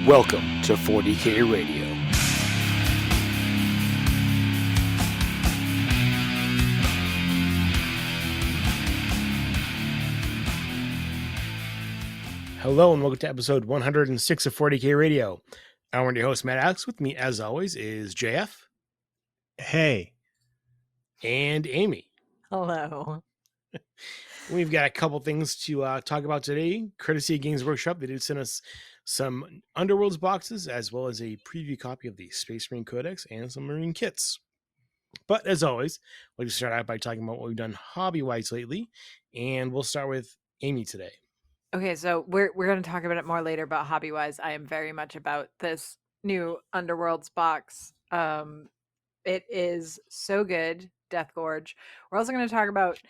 Welcome to 40K Radio. Hello and welcome to episode 106 of 40K Radio. I'm your host, Matt Alex. With me, as always, is JF. Hey. And Amy. Hello. We've got a couple things to talk about today. Courtesy of Games Workshop, they did send us some Underworlds boxes, as well as a preview copy of the Space Marine Codex and some Marine kits. But as always, we'll just start out by talking about what we've done hobby-wise lately, and we'll start with Amy today. Okay, so we're going to talk about it more later, but hobby-wise, I am very much about this new Underworlds box. It is so good, Death Gorge. We're also going to talk about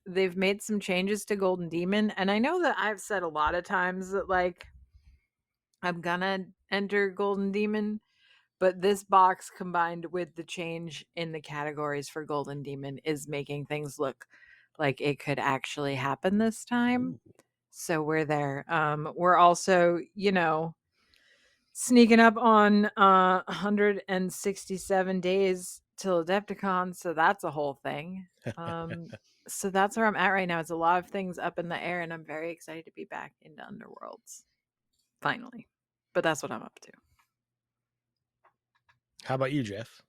they've made some changes to Golden Demon, and I know that I've said a lot of times that like I'm gonna enter Golden Demon, but this box combined with the change in the categories for Golden Demon is making things look like it could actually happen this time. So we're there. We're also, sneaking up on 167 days till Adepticon, so that's a whole thing. So that's where I'm at right now. It's a lot of things up in the air, and I'm very excited to be back into Underworlds. Finally. But that's what I'm up to. How about you, Jeff?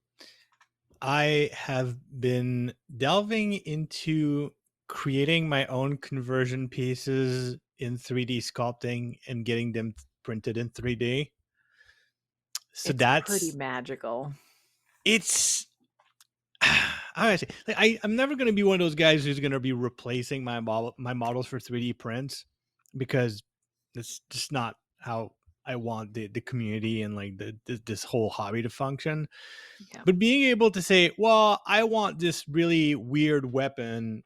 I have been delving into creating my own conversion pieces in 3D sculpting and getting them printed in 3D. So that's pretty magical. It's I'm never going to be one of those guys who's going to be replacing my models for 3D prints, because it's just not how I want the community and like this whole hobby to function. Yeah. But being able to say, well, I want this really weird weapon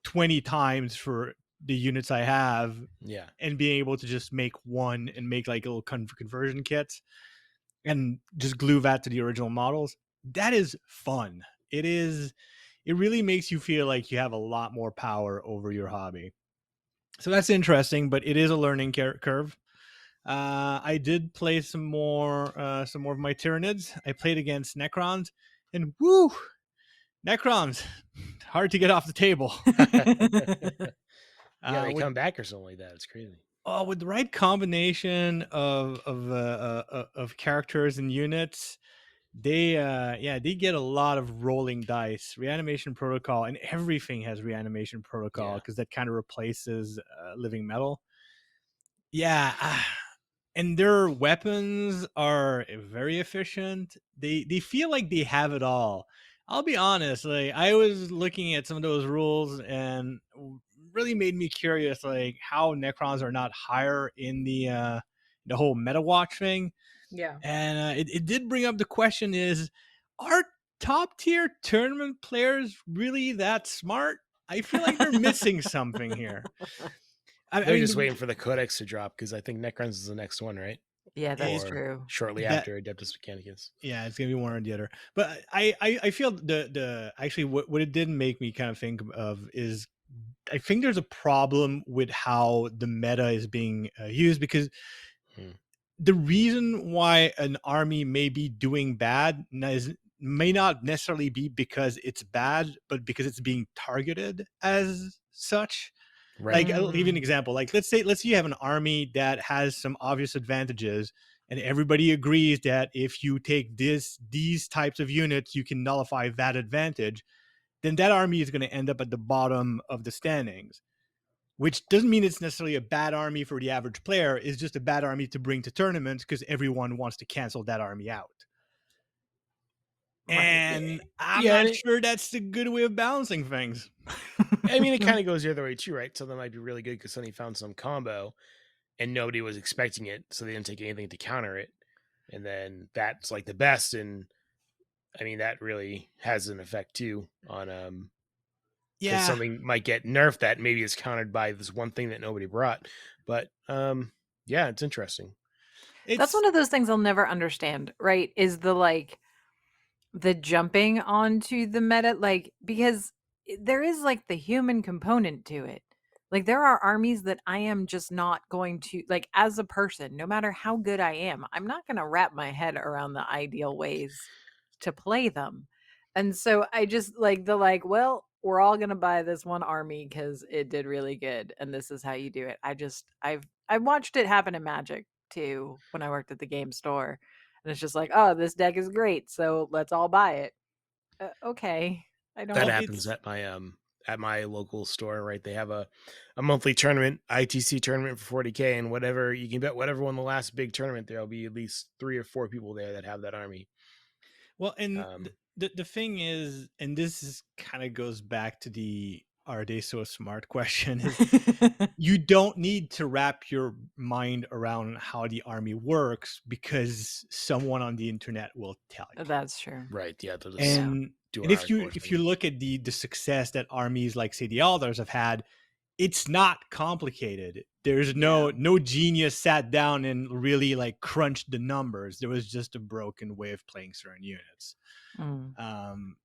20 times for the units I have, and being able to just make one and make like little conversion kits and just glue that to the original models, that is fun. It really makes you feel like you have a lot more power over your hobby. So that's interesting, but it is a learning curve. I did play some more of my Tyranids. I played against Necrons, and woo, Necrons, hard to get off the table. They come back or something like that. It's crazy. Oh, with the right combination of characters and units, they get a lot of rolling dice. Reanimation protocol, and everything has reanimation protocol because that kind of replaces living metal. And their weapons are very efficient. They feel like they have it all. I'll be honest, like I was looking at some of those rules and really made me curious, like how Necrons are not higher in the whole meta watch thing. Yeah. And it did bring up the question is, are top tier tournament players really that smart? I feel like they're missing something here. They're just waiting for the Codex to drop, because I think Necrons is the next one, right? Yeah, that's true. Shortly after Adeptus Mechanicus. Yeah, it's gonna be one or the other. But I feel the actually what it did make me kind of think of is, I think there's a problem with how the meta is being used, because the reason why an army may be doing bad may not necessarily be because it's bad, but because it's being targeted as such. Right. Like, I'll give you an example. Like, let's say you have an army that has some obvious advantages, and everybody agrees that if you take these types of units, you can nullify that advantage. Then that army is going to end up at the bottom of the standings, which doesn't mean it's necessarily a bad army for the average player. It's just a bad army to bring to tournaments because everyone wants to cancel that army out. And I'm not sure that's the good way of balancing things. I mean, it kind of goes the other way too, right? So that might be really good because somebody found some combo and nobody was expecting it, so they didn't take anything to counter it. And then that's like the best. And I mean, that really has an effect too on something might get nerfed that maybe is countered by this one thing that nobody brought. But it's interesting. That's one of those things I'll never understand, right? Is the jumping onto the meta, like, because there is like the human component to it. Like there are armies that I am just not going to, like, as a person, no matter how good I am, I'm not going to wrap my head around the ideal ways to play them. And so I just like well, we're all going to buy this one army cuz it did really good and this is how you do it. I've watched it happen in Magic too when I worked at the game store. And it's just like, "Oh, this deck is great, so let's all buy it." Okay. I That don't. Well, happens it's at my local store, right? They have a monthly tournament, ITC tournament for 40K, and whatever you can bet whatever won the last big tournament, there'll be at least 3 or 4 people there that have that army. well, and Um, the thing is, and this is kind of goes back to the "Are they so smart?" question: is you don't need to wrap your mind around how the army works because someone on the internet will tell you. That's true. right, yeah, they'll just Yeah. do And a if you hardcore if thing. you look at the success that armies like say the Aldars have had, it's not complicated. There's Yeah. no genius sat down and really like crunched the numbers. There was just a broken way of playing certain units. Mm. Um,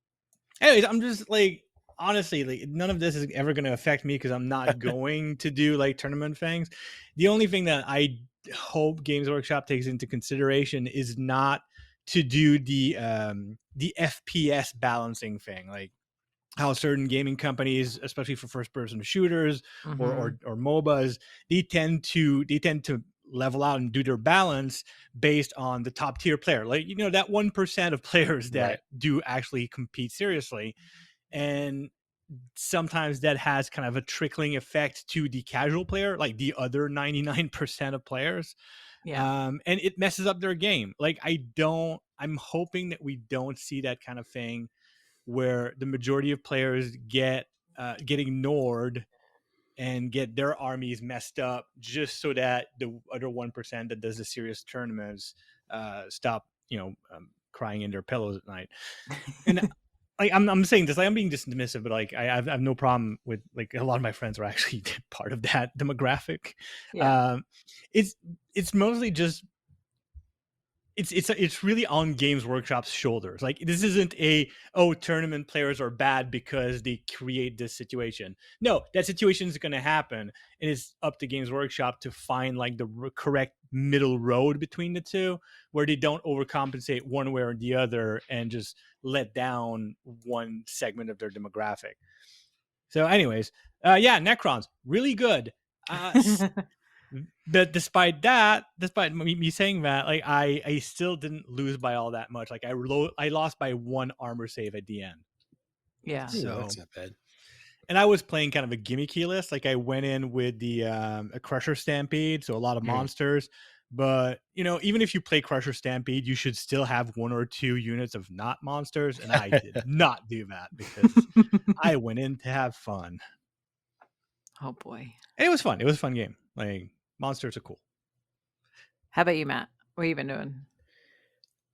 Anyways, I'm just like honestly, like none of this is ever going to affect me because I'm not going to do like tournament things. The only thing that I hope Games Workshop takes into consideration is not to do the FPS balancing thing, like how certain gaming companies, especially for first person shooters Mm-hmm. or MOBAs, they tend to level out and do their balance based on the top tier player. Like, that 1% of players Right. that do actually compete seriously. And sometimes that has kind of a trickling effect to the casual player, like the other 99% of players. Yeah. And it messes up their game. Like, I'm hoping that we don't see that kind of thing where the majority of players get ignored and get their armies messed up just so that the other 1% that does the serious tournaments stop crying in their pillows at night. And like I'm saying this, like I'm being dismissive, but like I have no problem with, like, a lot of my friends are actually part of that demographic. Yeah. It's it's mostly just it's really on Games Workshop's shoulders. Like, this isn't tournament players are bad because they create this situation. No, that situation is going to happen, and it's up to Games Workshop to find like the correct middle road between the two, where they don't overcompensate one way or the other and just let down one segment of their demographic. So, anyways, yeah, Necrons really good. But despite me saying that, like I still didn't lose by all that much. Like I lost by 1 armor save at the end. Yeah. Ooh, So, that's not bad. and I was playing kind of a gimmicky list. Like, I went in with the a Crusher Stampede, so a lot of monsters. But even if you play Crusher Stampede, you should still have 1 or 2 units of not monsters. And I did not do that because I went in to have fun. Oh boy. And it was fun. It was a fun game. Like, monsters are cool. How about you, Matt? What have you been doing?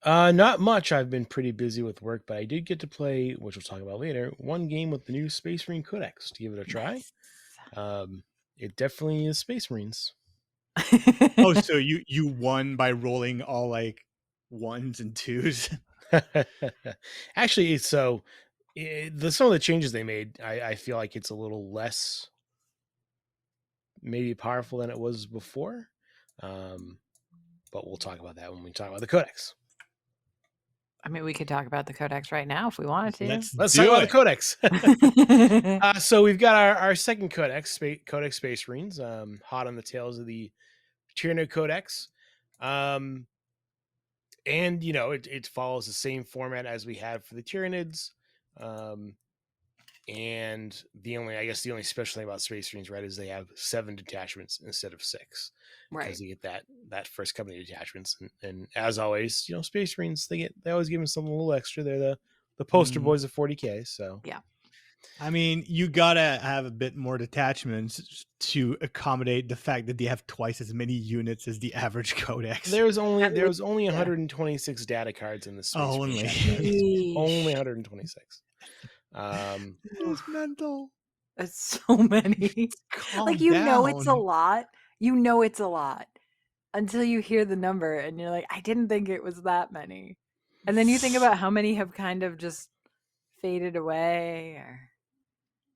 Not much. I've been pretty busy with work, but I did get to play, which we'll talk about later, one game with the new Space Marine Codex to give it a try. Nice. It definitely is Space Marines. Oh, so you won by rolling all like 1s and 2s? Actually, so some of the changes they made, I feel like it's a little less maybe powerful than it was before. But we'll talk about that when we talk about the Codex. I mean, we could talk about the Codex right now if we wanted to. Let's do talk about it. the Codex. So we've got our second Codex, Codex Space Marines, hot on the tails of the Tyrannid Codex. And it follows the same format as we had for the Tyrannids. And the only special thing about Space Marines, right, is they have 7 detachments instead of 6. Right. Because you get that first company of detachments. And as always, Space Marines, they always give them something a little extra. They're the poster boys of 40K. So Yeah. I mean, you gotta have a bit more detachments to accommodate the fact that they have twice as many units as the average Codex. There's only Yeah. 126 data cards in the Space Oh, Marine only. chapter. Only Sheesh. 126. It's mental. That's so many. Calm Like, down. it's a lot. It's a lot until you hear the number and you're like, I didn't think it was that many. And then you think about how many have kind of just faded away or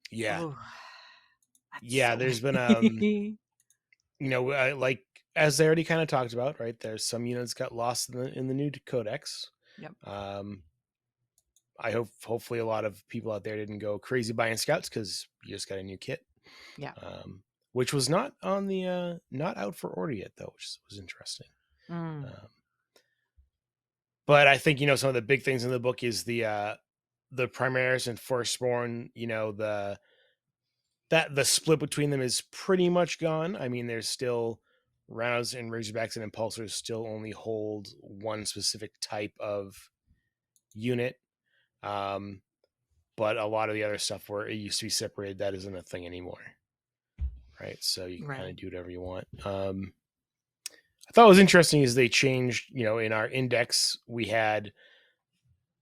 Yeah. oh, yeah, there's been like as they already kind of talked about, right? There's some units got lost in the new codex. Yep. I hopefully a lot of people out there didn't go crazy buying scouts because you just got a new kit. Yeah. Which was not on the not out for order yet though, which was interesting. But I think some of the big things in the book is the Primaris and Firstborn. The split between them is pretty much gone. I mean, there's still Rhinos and Razorbacks and Impulsors still only hold one specific type of unit. But a lot of the other stuff where it used to be separated, that isn't a thing anymore. Right. So you can kind of do whatever you want. I thought what was interesting is they changed, in our index, we had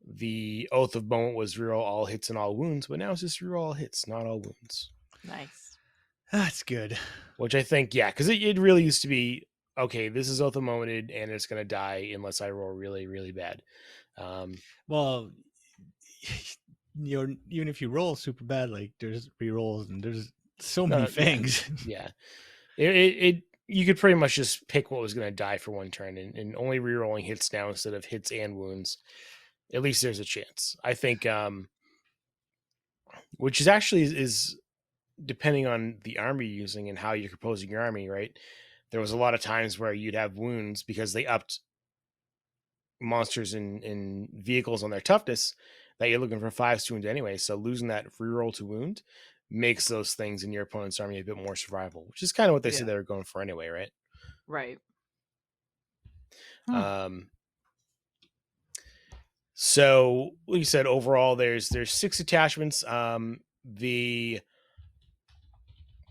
the Oath of Moment was reroll all hits and all wounds, but now it's just reroll all hits, not all wounds. Nice. That's good. Which I think, yeah, because it really used to be, okay, this is Oath of Momented and it's going to die unless I roll really, really bad. Well, even if you roll super bad, like there's rerolls and there's so many things. Yeah. You could pretty much just pick what was going to die for one turn and only rerolling hits now instead of hits and wounds. At least there's a chance. I think, which is actually is depending on the army you're using and how you're composing your army, right? There was a lot of times where you'd have wounds because they upped monsters and vehicles on their toughness that you're looking for 5 wounds anyway. So losing that reroll to wound makes those things in your opponent's army a bit more survival, which is kind of what they said they were going for anyway, right? Right. So like you said, overall there's 6 detachments.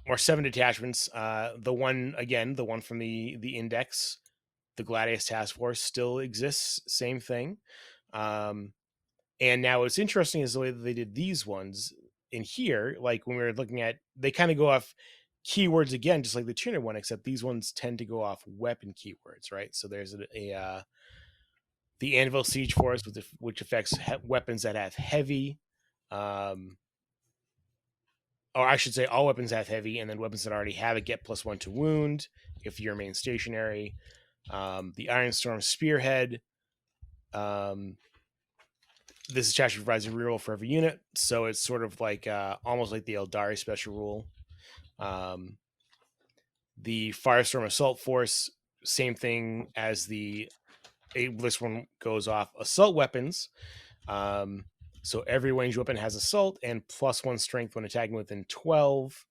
Or 7 detachments. The one from the index, the Gladius Task Force, still exists. Same thing. And now what's interesting is the way that they did these ones in here. Like when we were looking at, they kind of go off keywords again, just like the tuner one, except these ones tend to go off weapon keywords, right? So there's the Anvil Siege Force, which affects weapons that have heavy. Or I should say all weapons have heavy, and then weapons that already have it get +1 to wound if you remain stationary. The Ironstorm Spearhead. This attachment provides a reroll for every unit, so it's sort of like almost like the Eldari special rule. The Firestorm Assault Force, same thing as this one goes off assault weapons. So every ranged weapon has assault and +1 strength when attacking within 12.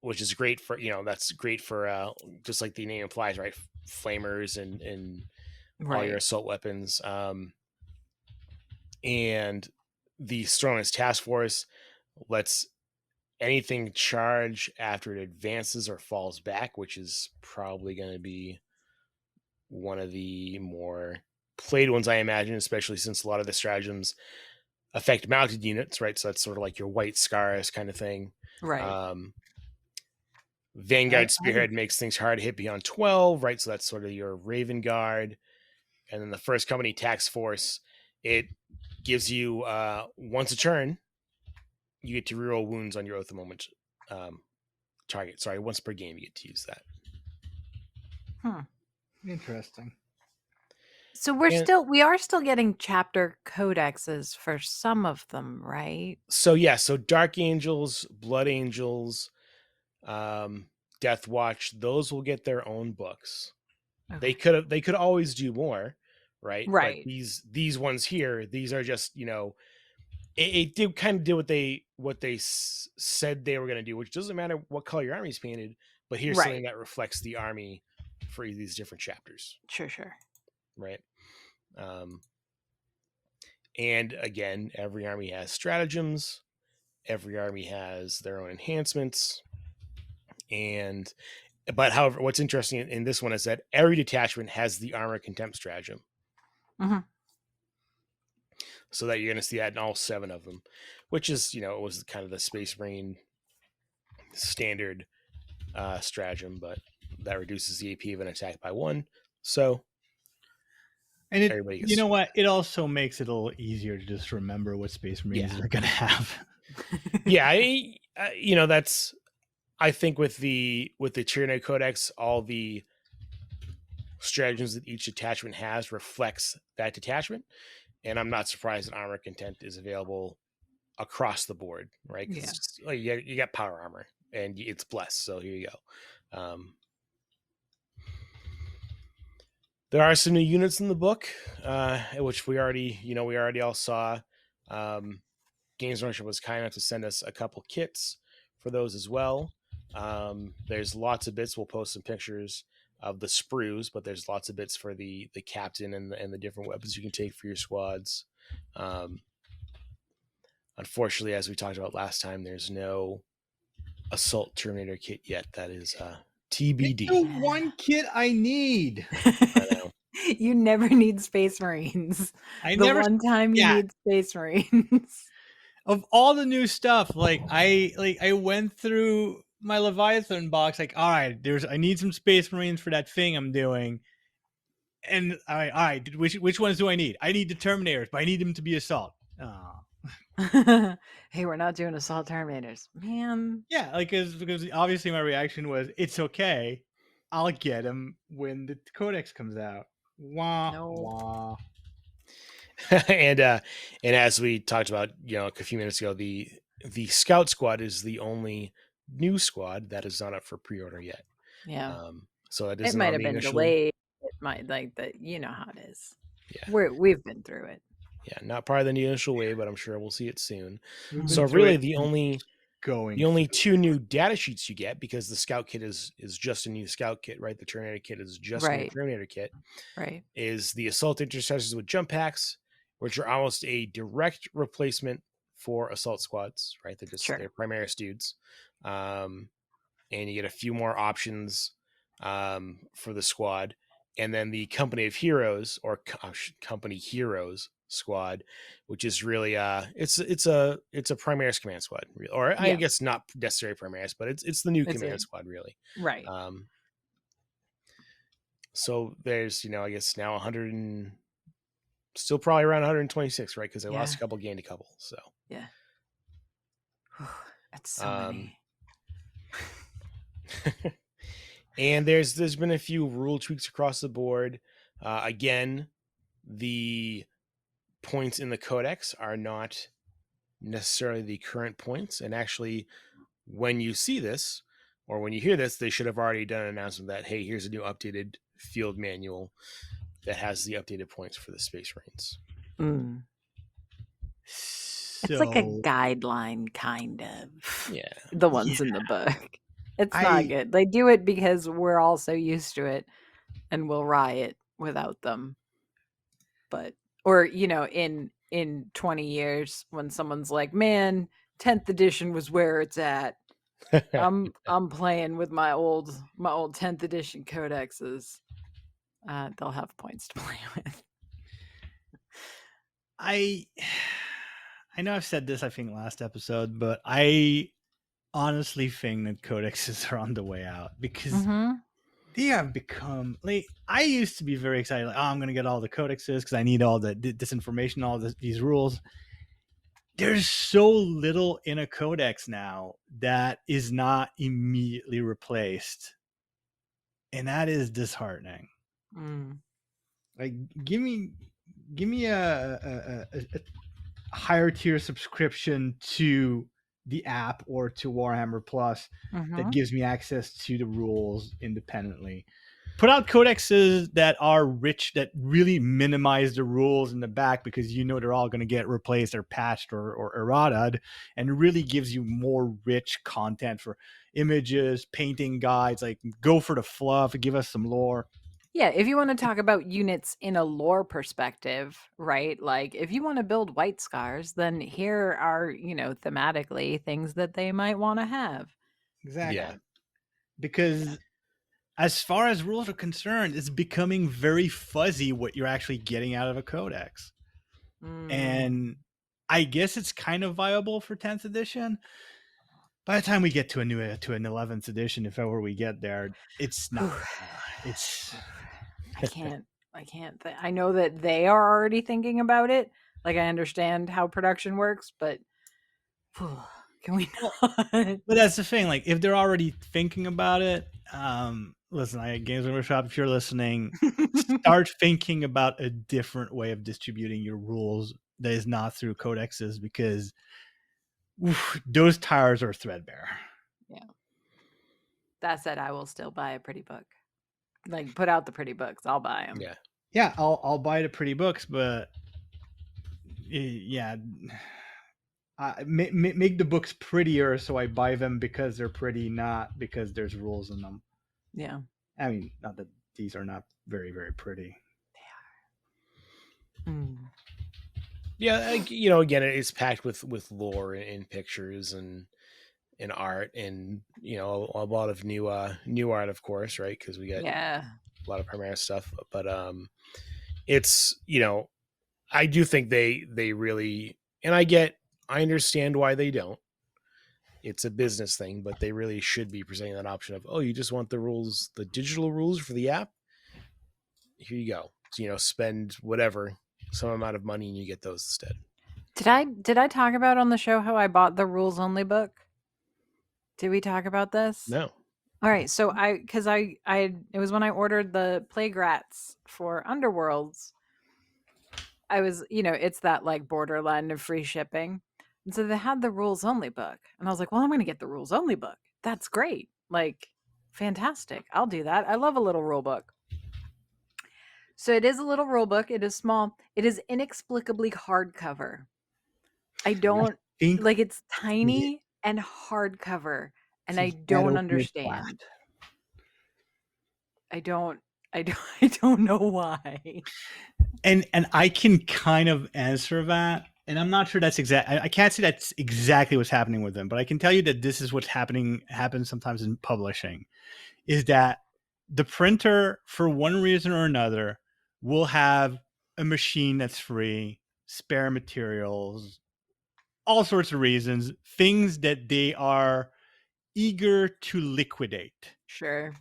Which is great for that's great for just like the name implies, right? Flamers and all your assault weapons. And the Strongest Task Force lets anything charge after it advances or falls back, which is probably going to be one of the more played ones, I imagine, especially since a lot of the stratagems affect mounted units, right? So that's sort of like your White Scars kind of thing. Right. Vanguard Spearhead makes things hard to hit beyond 12, right? So that's sort of your Raven Guard. And then the First Company Task Force, it gives you once a turn, you get to reroll wounds on your Oath of Moment target. Sorry, once per game you get to use that. Interesting. So we are still getting chapter codexes for some of them, right? So yeah, so Dark Angels, Blood Angels, Death Watch, those will get their own books. Okay. They could always do more, right? Right. But these ones here, these are just it did kind of do what they said they were going to do, which doesn't matter what color your army's painted, but here's something that reflects the army for these different chapters. Sure. Right. And again, every army has stratagems. Every army has their own enhancements. But however, what's interesting in this one is that every detachment has the armor contempt stratagem. So that you're going to see that in all 7 of them, which is, it was kind of the Space Marine standard stratagem, but that reduces the AP of an attack by 1. So, and you know what? It also makes it a little easier to just remember what Space Marines are going to have. Yeah, that's, I think with the Tyranid Codex, all the stratagems that each detachment has reflects that detachment, and I'm not surprised that armor content is available across the board, right? Yeah. Because you got power armor and it's blessed. So here you go. There are some new units in the book, which we already all saw. Games Workshop was kind enough to send us a couple kits for those as well. There's lots of bits. We'll post some pictures of the sprues, but there's lots of bits for the captain and the different weapons you can take for your squads. Unfortunately, as we talked about last time, there's no Assault Terminator kit yet. That is TBD. It's the one kit I need. I know. You never need Space Marines. I The never. one time you Yeah. need Space Marines. Of all the new stuff, I went through my Leviathan box, like, all right, I need some Space Marines for that thing I'm doing. And all right, which ones do I need? I need the Terminators, but I need them to be assault. Oh. Hey, we're not doing Assault Terminators, man. Yeah, because obviously my reaction was, it's okay, I'll get them when the Codex comes out. Wah No. wah. and as we talked about, a few minutes ago, the Scout Squad is the only new squad that is not up for pre-order yet. Yeah. So it It isn't might on have the been initial. delayed. It might you know how it is. Yeah. We've been through it. Yeah, not part of the initial wave, but I'm sure we'll see it soon. We've So been through really, it the and only going two new data sheets you get, because the Scout kit is just a new Scout kit, right? The Terminator kit is just a new Right. Terminator kit. Right. Is the Assault Intercessors with jump packs, which are almost a direct replacement for Assault Squads, right? They're just Sure. they're Primaris dudes. And you get a few more options for the squad. And then the Company of Heroes, or Company Heroes squad, which is really it's a Primaris command squad, or I Yeah. guess not necessarily Primaris, but it's the new It's command a- squad, really. Right. So there's, I guess now 100 and still probably around 126, right? Because they lost a couple, gained a couple. So Yeah. That's so many. and there's been a few rule tweaks across the board. Again, the points in the Codex are not necessarily the current points, and actually, when you see this or when you hear this, they should have already done an announcement that, hey, here's a new updated field manual that has the updated points for the Space Marines. Mm. So, It's like a guideline, kind of. Yeah. The ones in the book. It's not good. They do it because we're all so used to it and we'll riot without them. But, or, in 20 years when someone's like, man, 10th edition was where it's at. I'm playing with my old 10th edition codexes. They'll have points to play with. I know I've said this, I think, last episode, but I honestly think that codexes are on the way out, because they have become, like, I used to be very excited, like, oh, I'm going to get all the codexes because I need all this information, all these rules. There's so little in a codex now that is not immediately replaced, and that is disheartening. Like, give me a higher tier subscription to the app or to Warhammer Plus that gives me access to the rules independently. Put out codexes that are rich, that really minimize the rules in the back, because they're all going to get replaced or patched or errataed, and really gives you more rich content for images, painting guides. Like, go for the fluff, give us some lore. Yeah, if you want to talk about units in a lore perspective, right? Like, if you want to build White Scars, then here are, thematically things that they might want to have. Exactly. Yeah. Because as far as rules are concerned, it's becoming very fuzzy what you're actually getting out of a codex. And I guess it's kind of viable for 10th edition. By the time we get to an 11th edition, if ever we get there, it's not. It's. I can't. I know that they are already thinking about it. Like, I understand how production works, but Can we Well, not? but that's the thing. Like, if they're already thinking about it, listen, Games Workshop, if you're listening, start thinking about a different way of distributing your rules that is not through codexes, because those tires are threadbare. Yeah. That said, I will still buy a pretty book. Like, put out the pretty books. I'll buy them. Yeah, I'll buy the pretty books, but yeah, make the books prettier so I buy them because they're pretty, not because there's rules in them. Yeah. I mean, not that these are not very, very pretty. They are. Yeah, again, it's packed with lore and pictures and art, and a lot of new art, of course, right? Because we got a lot of Primaris stuff, but it's I do think they really, and I understand why they don't. It's a business thing, but they really should be presenting that option of, oh, you just want the rules, the digital rules for the app. Here you go. So, spend whatever, some amount of money, and you get those instead. Did I talk about on the show how I bought the rules only book? Did we talk about this? No. All right, so it was when I ordered the Plague Rats for Underworlds. I was, it's that like borderline of free shipping. And so they had the rules only book. And I was like, well, I'm going to get the rules only book. That's great. Like, fantastic. I'll do that. I love a little rule book. So it is a little rule book. It is small. It is inexplicably hardcover. I don't like, it's tiny and hardcover, and I don't understand. I don't know why. And I can kind of answer that, and I'm not sure that's I can't say that's exactly what's happening with them, but I can tell you that this is what's happens sometimes in publishing, is that the printer, for one reason or another, will have a machine that's free, spare materials, all sorts of reasons, things that they are eager to liquidate. Sure.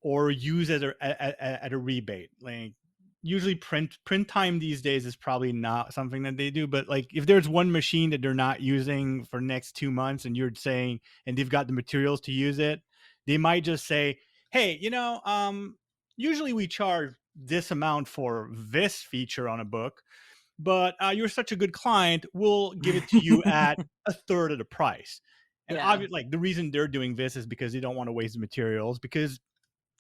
Or use as at a rebate. Like, usually print time these days is probably not something that they do, but like, if there's one machine that they're not using for next 2 months and you're saying, and they've got the materials to use it, they might just say, hey, usually we charge this amount for this feature on a book, but you're such a good client, we'll give it to you at a third of the price. And obviously, like, the reason they're doing this is because they don't want to waste the materials, because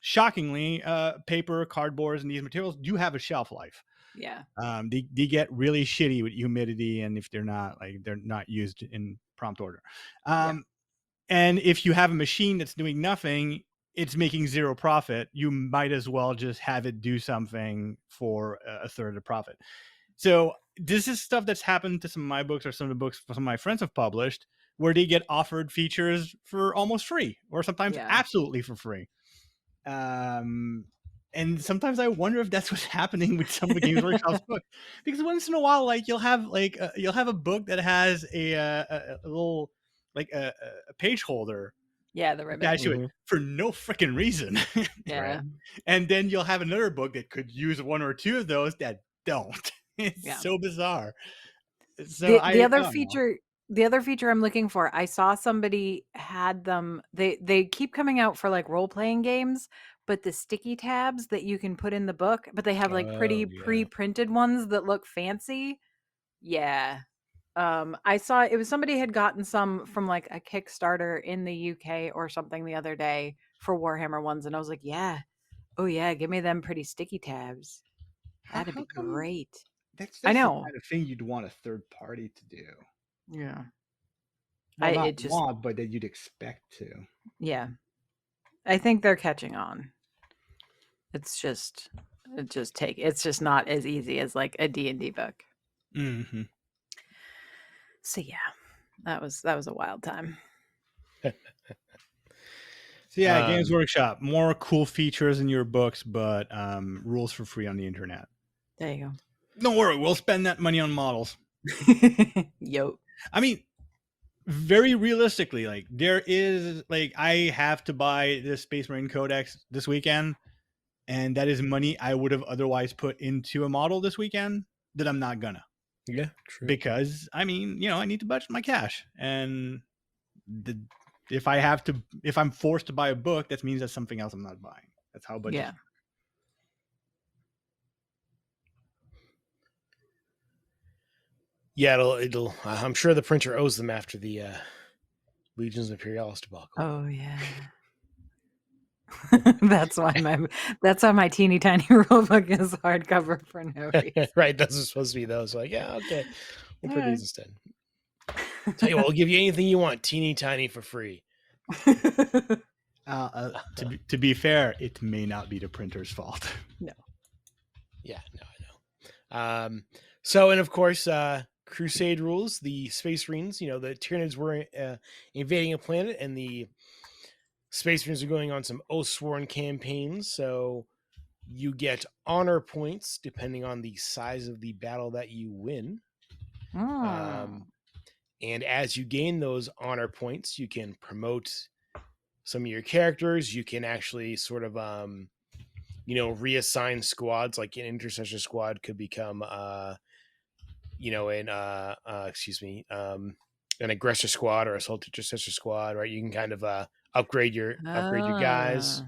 shockingly, paper, cardboards, and these materials do have a shelf life. Yeah. They get really shitty with humidity, and if they're not used in prompt order. And if you have a machine that's doing nothing, it's making zero profit, you might as well just have it do something for a third of the profit. So this is stuff that's happened to some of my books, or some of the books some of my friends have published, where they get offered features for almost free, or sometimes absolutely for free. And sometimes I wonder if that's what's happening with some of the Games Workshop's books, because once in a while, like, you'll have a book that has a little, like, a page holder. Yeah, the ribbon. For no freaking reason. Yeah. And then you'll have another book that could use one or two of those that don't. It's so bizarre. So the other feature I'm looking for, I saw somebody had them. They keep coming out for like role-playing games, but the sticky tabs that you can put in the book, but they have like pretty pre-printed ones that look fancy. Yeah. I saw it was somebody had gotten some from like a Kickstarter in the UK or something the other day for Warhammer ones, and I was like, yeah. Oh yeah, give me them pretty sticky tabs. That'd be great. That's I know. the kind of thing you'd want a third party to do. Yeah. Well, but that you'd expect to. Yeah. I think they're catching on. It's just not as easy as like a D&D book. Mm-hmm. So yeah, that was a wild time. So yeah, Games Workshop, more cool features in your books, but rules for free on the internet. There you go. Don't worry, we'll spend that money on models. Yo. I mean, very realistically, like, there is, like, I have to buy this Space Marine Codex this weekend, and that is money I would have otherwise put into a model this weekend that I'm not gonna. Yeah, true. because I mean, I need to budget my cash, and if I'm forced to buy a book, that means that's something else I'm not buying. That's how budgets. Yeah. Yeah, it'll. I'm sure the printer owes them after the Legions Imperialis debacle. Oh yeah. that's why my teeny tiny rule book is hardcover for no reason. Right, that's what's supposed to be those. Like, yeah, okay, we'll print these Alright. instead. Tell you what, we'll give you anything you want, teeny tiny, for free. To be fair, it may not be the printer's fault. No. Yeah, no, I know. So, and of course, Crusade rules. The Space Marines, the Tyranids were invading a planet, and the Space Marines are going on some Oathsworn campaigns. So, you get honor points depending on the size of the battle that you win. And as you gain those honor points, you can promote some of your characters. You can actually sort of reassign squads. Like an intercessor squad could become an aggressor squad or assault intercessor squad, right? You can kind of upgrade your guys.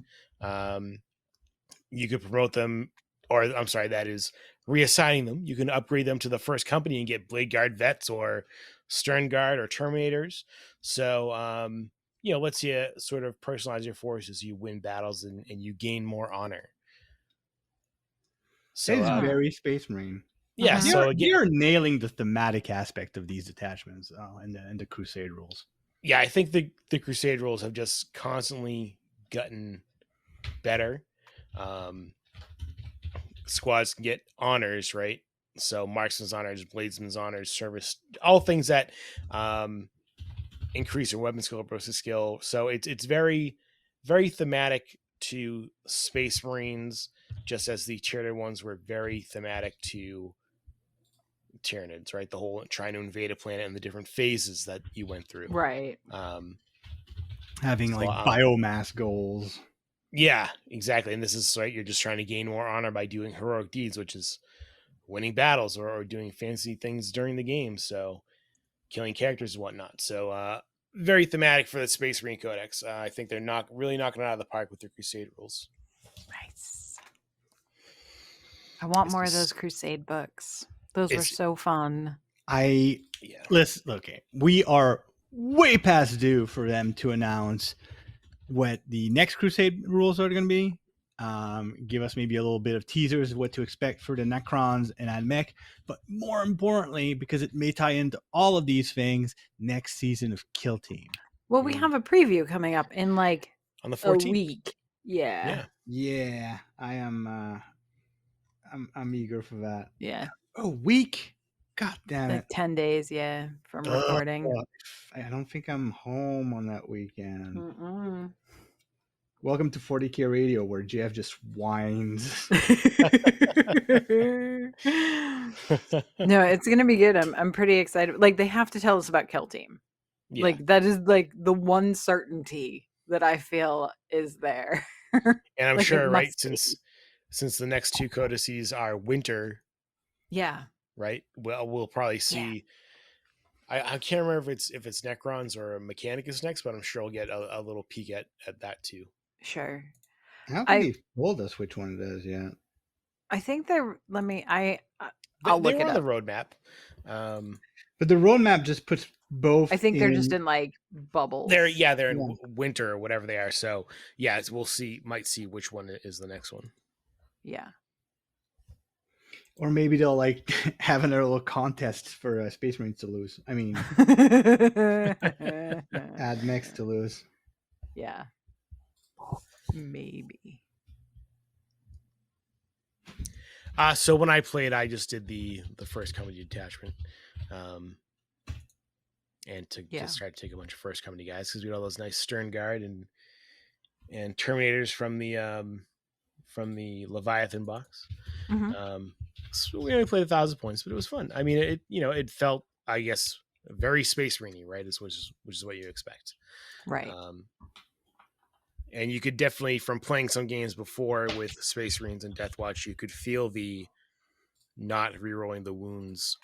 You could promote them, or I'm sorry, that is reassigning them. You can upgrade them to the first company and get Blade Guard vets or Stern Guard or Terminators. So lets you sort of personalize your forces. You win battles and you gain more honor. So it's very Space Marine. Yeah, so again, you're nailing the thematic aspect of these detachments and the Crusade rules. Yeah, I think the Crusade rules have just constantly gotten better. Squads can get honors, right? So marksman's honors, bladesman's honors, service, all things that increase your weapon skill or ballistic skill. So it's very, very thematic to Space Marines, just as the Tyranid ones were very thematic to Tyranids, right? The whole trying to invade a planet and the different phases that you went through. Right. Having biomass goals. Yeah, exactly. And this is right. You're just trying to gain more honor by doing heroic deeds, which is winning battles or doing fancy things during the game. So killing characters and whatnot. So very thematic for the Space Marine Codex. I think they're really knocking it out of the park with their Crusade rules. Nice. I want more of those Crusade books. Those were so fun. Listen, okay. We are way past due for them to announce what the next Crusade rules are going to be. Give us maybe a little bit of teasers of what to expect for the Necrons and Admech, but more importantly, because it may tie into all of these things, next season of Kill Team. Well, we have a preview coming up in on the 14th. A week. Yeah. I am. I'm eager for that. Yeah. A week. God damn it. 10 days, from recording. I don't think I'm home on that weekend. Welcome to 40K Radio, where Jeff just whines. No, it's gonna be good. I'm pretty excited. They have to tell us about Kill Team. Yeah. That is the one certainty that I feel is there. And I'm sure, right? Since the next two codices are winter. Yeah. Right. Well, we'll probably see. Yeah. I can't remember if it's Necrons or Mechanicus next, but I'm sure we'll get a little peek at that too. Sure. I don't think they've told us which one it is yet. I think they're. I'll look it up. The roadmap. But the roadmap just puts both. I think they're just in bubbles. They're in winter or whatever they are. So we'll might see which one is the next one. Yeah. Or maybe they'll have another little contest for Space Marines to lose. I mean, Admechs to lose. Yeah. Maybe. So when I played, I just did the first company detachment, and just try to take a bunch of first company guys because we had all those nice Stern Guard and Terminators from the Leviathan box. Mm-hmm. So we only played 1,000 points, but it was fun. I mean, it felt, I guess, very Space Marine-y, right? Which is what you expect, right? And you could definitely, from playing some games before with Space Marines and Death Watch, you could feel the not rerolling the wounds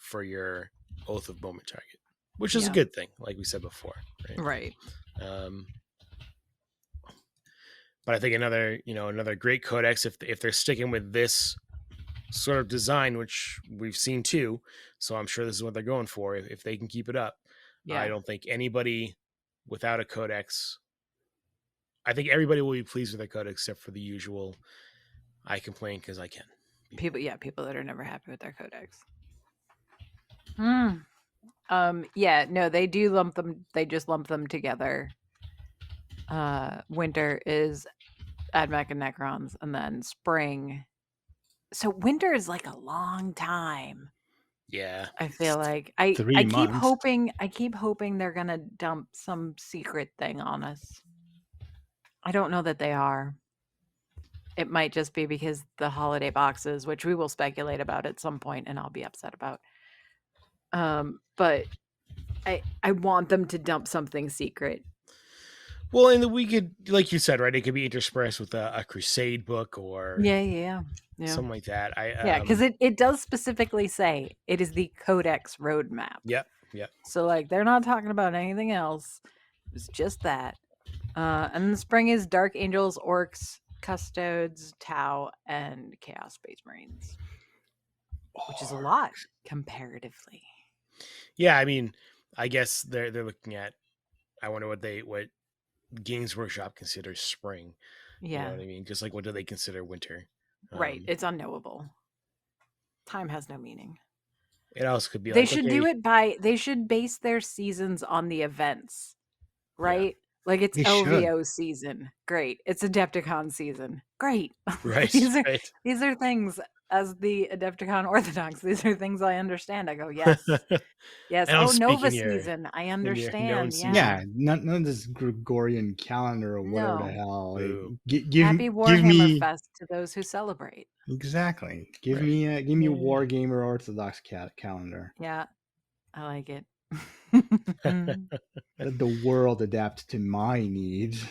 for your Oath of Moment target, which is a good thing, like we said before. Right. But I think another great codex, if they're sticking with this sort of design, which we've seen too, so I'm sure this is what they're going for. If they can keep it up, I don't think anybody without a codex. I think everybody will be pleased with their codex, except for the usual. I complain because I can. People that are never happy with their codex. No, they do lump them. They just lump them together. Winter is Admech and Necrons, and then spring. So winter is like a long time. Yeah, I feel like I 3 keep months. I keep hoping they're gonna dump some secret thing on us. I don't know that they are. It might just be because the holiday boxes, which we will speculate about at some point, and I'll be upset about. But I want them to dump something secret. Well, and we could, like you said, right? It could be interspersed with a Crusade book or something like that. Because it does specifically say it is the Codex roadmap. Yep. So like they're not talking about anything else. It's just that. And the spring is Dark Angels, Orcs, Custodes, Tau, and Chaos Space Marines, which is a lot comparatively. Yeah, I mean, I guess they're looking at. I wonder what Games Workshop considers spring. Yeah, you know what I mean. Just like what do they consider winter? Right, it's unknowable. Time has no meaning. It also could be. They should do it by. They should base their seasons on the events, right? Like it's They LVO should. season. Great. It's Adepticon season. Great. Right. These are things as the Adepticon Orthodox. These are things I understand. I go, yes. Yes. And I'm Oh, Nova speaking your- season. I in your known understand. season. Yeah, none of this Gregorian calendar or whatever the No. hell. Like, Boo. Happy give Warhammer me Fest to those who celebrate. exactly. Give Right. me Yeah. Wargamer Orthodox calendar. Yeah. I like it. Let the world adapt to my needs.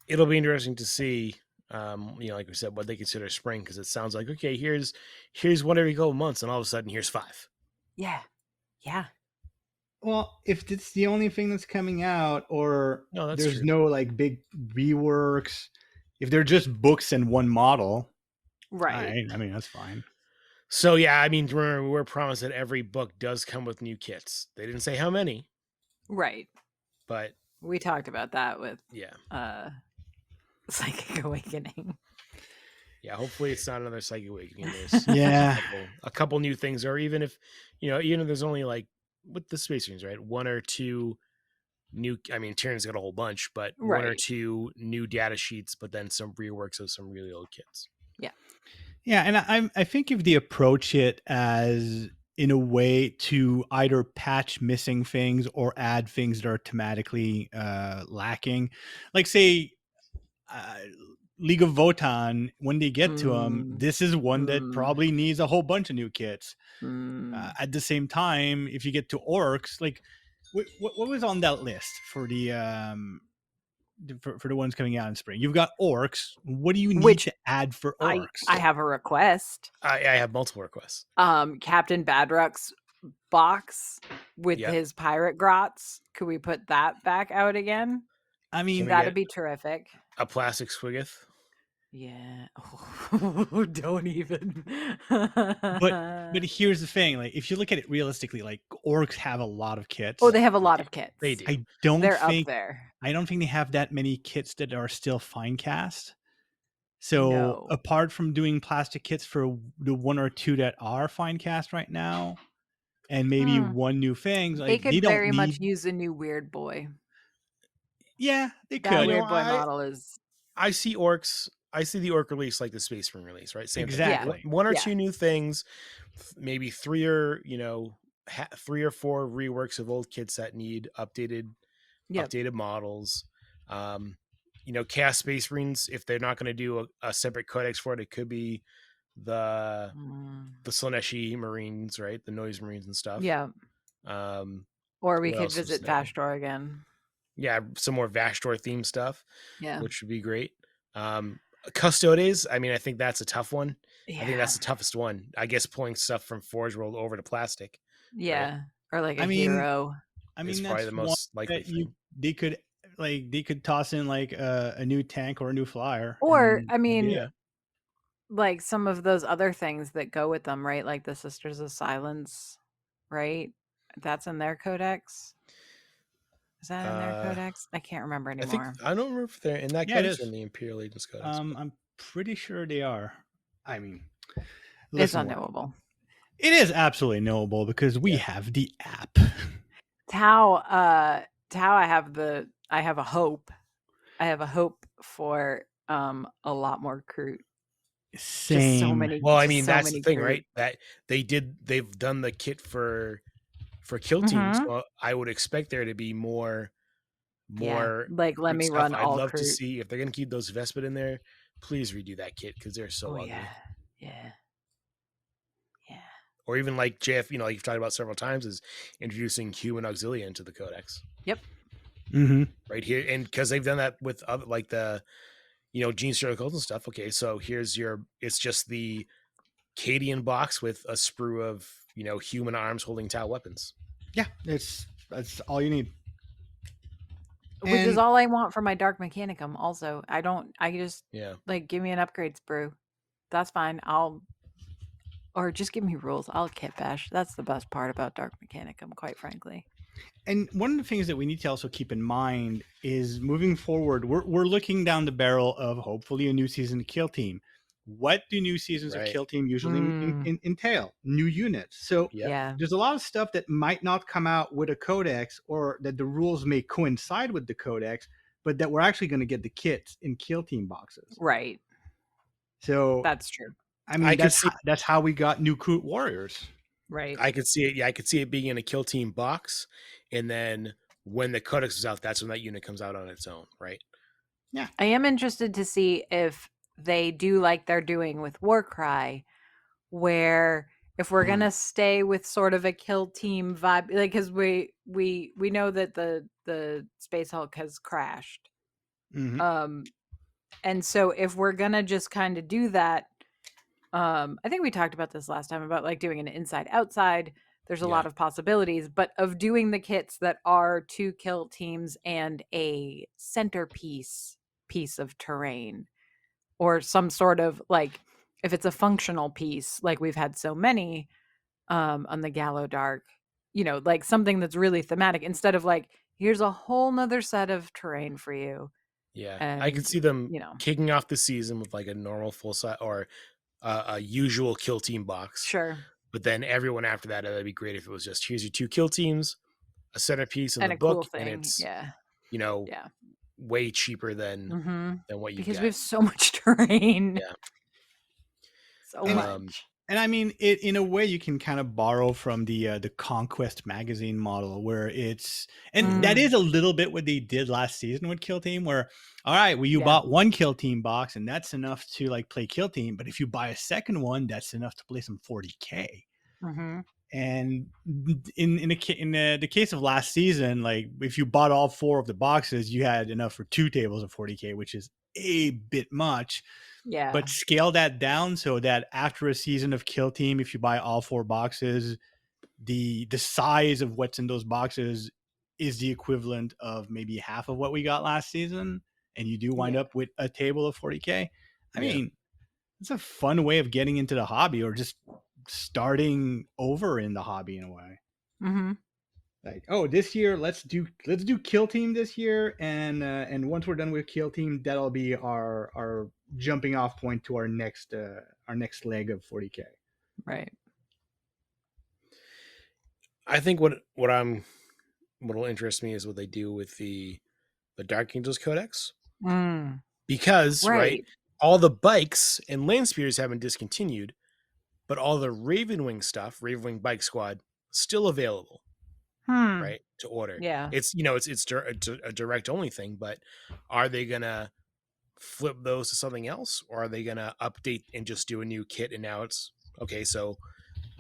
It'll be interesting to see, like we said, what they consider spring, because it sounds like, okay, here's one every couple months, and all of a sudden here's 5. Yeah. Well, if it's the only thing that's coming out, or No, that's there's true. no like big reworks, if they're just books and one model, Right. I mean, that's fine. So yeah, I mean, remember, we were promised that every book does come with new kits. They didn't say how many, Right. but We talked about that with Psychic Awakening. Yeah, hopefully it's not another Psychic Awakening. There's a couple new things, or even if there's only like with the Space Marines, right? 1 or 2 new. I mean, Tyrann's got a whole bunch, but 1 or 2 new data sheets, but then some reworks of some really old kits. Yeah, and I think if they approach it as in a way to either patch missing things or add things that are thematically lacking, like say League of Votan, when they get to them, this is one that probably needs a whole bunch of new kits. At the same time, if you get to Orcs, like what was on that list for the for the ones coming out in spring? You've got Orcs. What do you need to add for Orcs? I have a request. I have multiple requests. Captain Badrock's box with his pirate grots. Could we put that back out again? I mean, that'd be terrific. A plastic Squiggoth. Yeah. Oh, don't even. But here's the thing: like, if you look at it realistically, like Orcs have a lot of kits. Oh, they have a lot of kits. They do. They're up there. I don't think they have that many kits that are still fine cast. So apart from doing plastic kits for the 1 or 2 that are fine cast right now, and maybe one new thing, like they could very much use a new Weird Boy. Yeah, they could. That Weird Boy model is. I see Orcs. I see the Orc release like the Space Marine release, right? Same exactly. thing. 1 or 2 new things, maybe 3 or 3 or 4 reworks of old kits that need updated models. Chaos Space Marines, if they're not going to do a separate codex for it, it could be the Slaneshi Marines, right? The Noise Marines and stuff. Yeah. Or we could visit Vastor again. Yeah, some more Vastor themed stuff. Yeah, which would be great. Custodes, I mean, I think that's a tough one. I think Yeah. that's the toughest one. I guess pulling stuff from Forge World over to plastic, right, Yeah. Or like a I mean, hero. is probably that's the one most likely that you thing. they could toss in like a new tank or a new flyer, Or, and I that'd be mean, it. Yeah. like some of those other things that go with them, right? Like the Sisters of Silence, right? That's in their codex. Is that in their Uh, codex? I can't remember I think anymore. I don't remember if they're in that Yeah, it codex or in is. the Imperial Agents Codex, but I'm pretty sure they are. I mean, It's listen, Warren. unknowable. It is absolutely knowable because we yeah. have the app. Tau, Tau, I have a hope. I have a hope for a lot more Kroot. Same. Well, I Just mean, so that's the many thing, Kroot. right? That they've done the kit for kill teams. Mhm. So I would expect there to be more Yeah, like let Kroot me stuff. run I'd all love to Kroot. see if they're gonna keep those Vespid in there. Please redo that kit because they're Oh so yeah. ugly. Yeah. Yeah. Or even like JF, like you've talked about several times, is introducing human auxilia into the codex Yep. Mm-hmm. right here, and because they've done that with other like the gene circles and stuff. Okay, so it's just the Cadian box with a sprue of human arms holding Tau weapons. Yeah, that's all you need. Which is And all I want for my Dark Mechanicum also. I just Yeah, like give me an upgrade sprue. That's fine. Or just give me rules. I'll kit bash. That's the best part about Dark Mechanicum, quite frankly. one of the things that we need to also keep in mind is moving forward, we're looking down the barrel of hopefully a new season of Kill Team. What do new seasons of right. Kill Team usually Mm, entail? New units. So Yep. yeah. there's a lot of stuff that might not come out with a codex, or that the rules may coincide with the codex, but that we're actually going to get the kits in Kill Team boxes. Right. So That's true. I mean, I could see that's how we got new Kroot warriors. Right. I could see it. Yeah, I could see it being in a kill team box, and then when the codex is out, that's when that unit comes out on its own, right? Yeah. I am interested to see if they do like they're doing with Warcry, where if we're gonna stay with sort of a kill team vibe, like because we know that the Space Hulk has crashed, Mm-hmm. and so if we're gonna just kind of do that, I think we talked about this last time about like doing an inside outside. There's a Yeah, lot of possibilities, but of doing the kits that are 2 kill teams and a centerpiece piece of terrain, or some sort of like if it's a functional piece, like we've had so many on the Gallo Dark, like something that's really thematic instead of like here's a whole nother set of terrain for you. yeah. I could And see them you know, kicking off the season with like a normal full size or a usual kill team box, sure. but then everyone after that, that'd be great if it was just here's your 2 kill teams, a centerpiece in And the a cool book, and thing. it's Yeah. you know Yeah. way cheaper than Mm-hmm. what you Because we get. have so much terrain. Yeah. So And much. and I mean, it in a way you can kind of borrow from the Conquest magazine model, where and that Mm, is a little bit what they did last season with Kill Team, where all right, well, you yeah. bought one Kill Team box and that's enough to like play Kill Team, but if you buy a second one, that's enough to play some 40K. Mm-hmm. And in the case of last season, like if you bought all 4 of the boxes, you had enough for 2 tables of 40K, which is a bit much. Yeah. But scale that down so that after a season of Kill Team, if you buy all 4 boxes, the size of what's in those boxes is the equivalent of maybe half of what we got last season, and you do wind Yeah. up with a table of 40K. I Yeah. mean, it's a fun way of getting into the hobby, or just starting over in the hobby in a way. Mm-hmm. Like, oh, this year let's do Kill Team this year, and once we're done with Kill Team, that'll be our jumping off point to our next leg of 40K. Right. I think what'll interest me is what they do with the Dark Angels Codex, Mm, because right, right. all the bikes and land spears haven't discontinued, but all the Ravenwing stuff, Ravenwing Bike Squad, still available, Hmm. right, to order. Yeah. It's a direct only thing, but are they gonna flip those to something else, or are they gonna update and just do a new kit? And now it's okay. So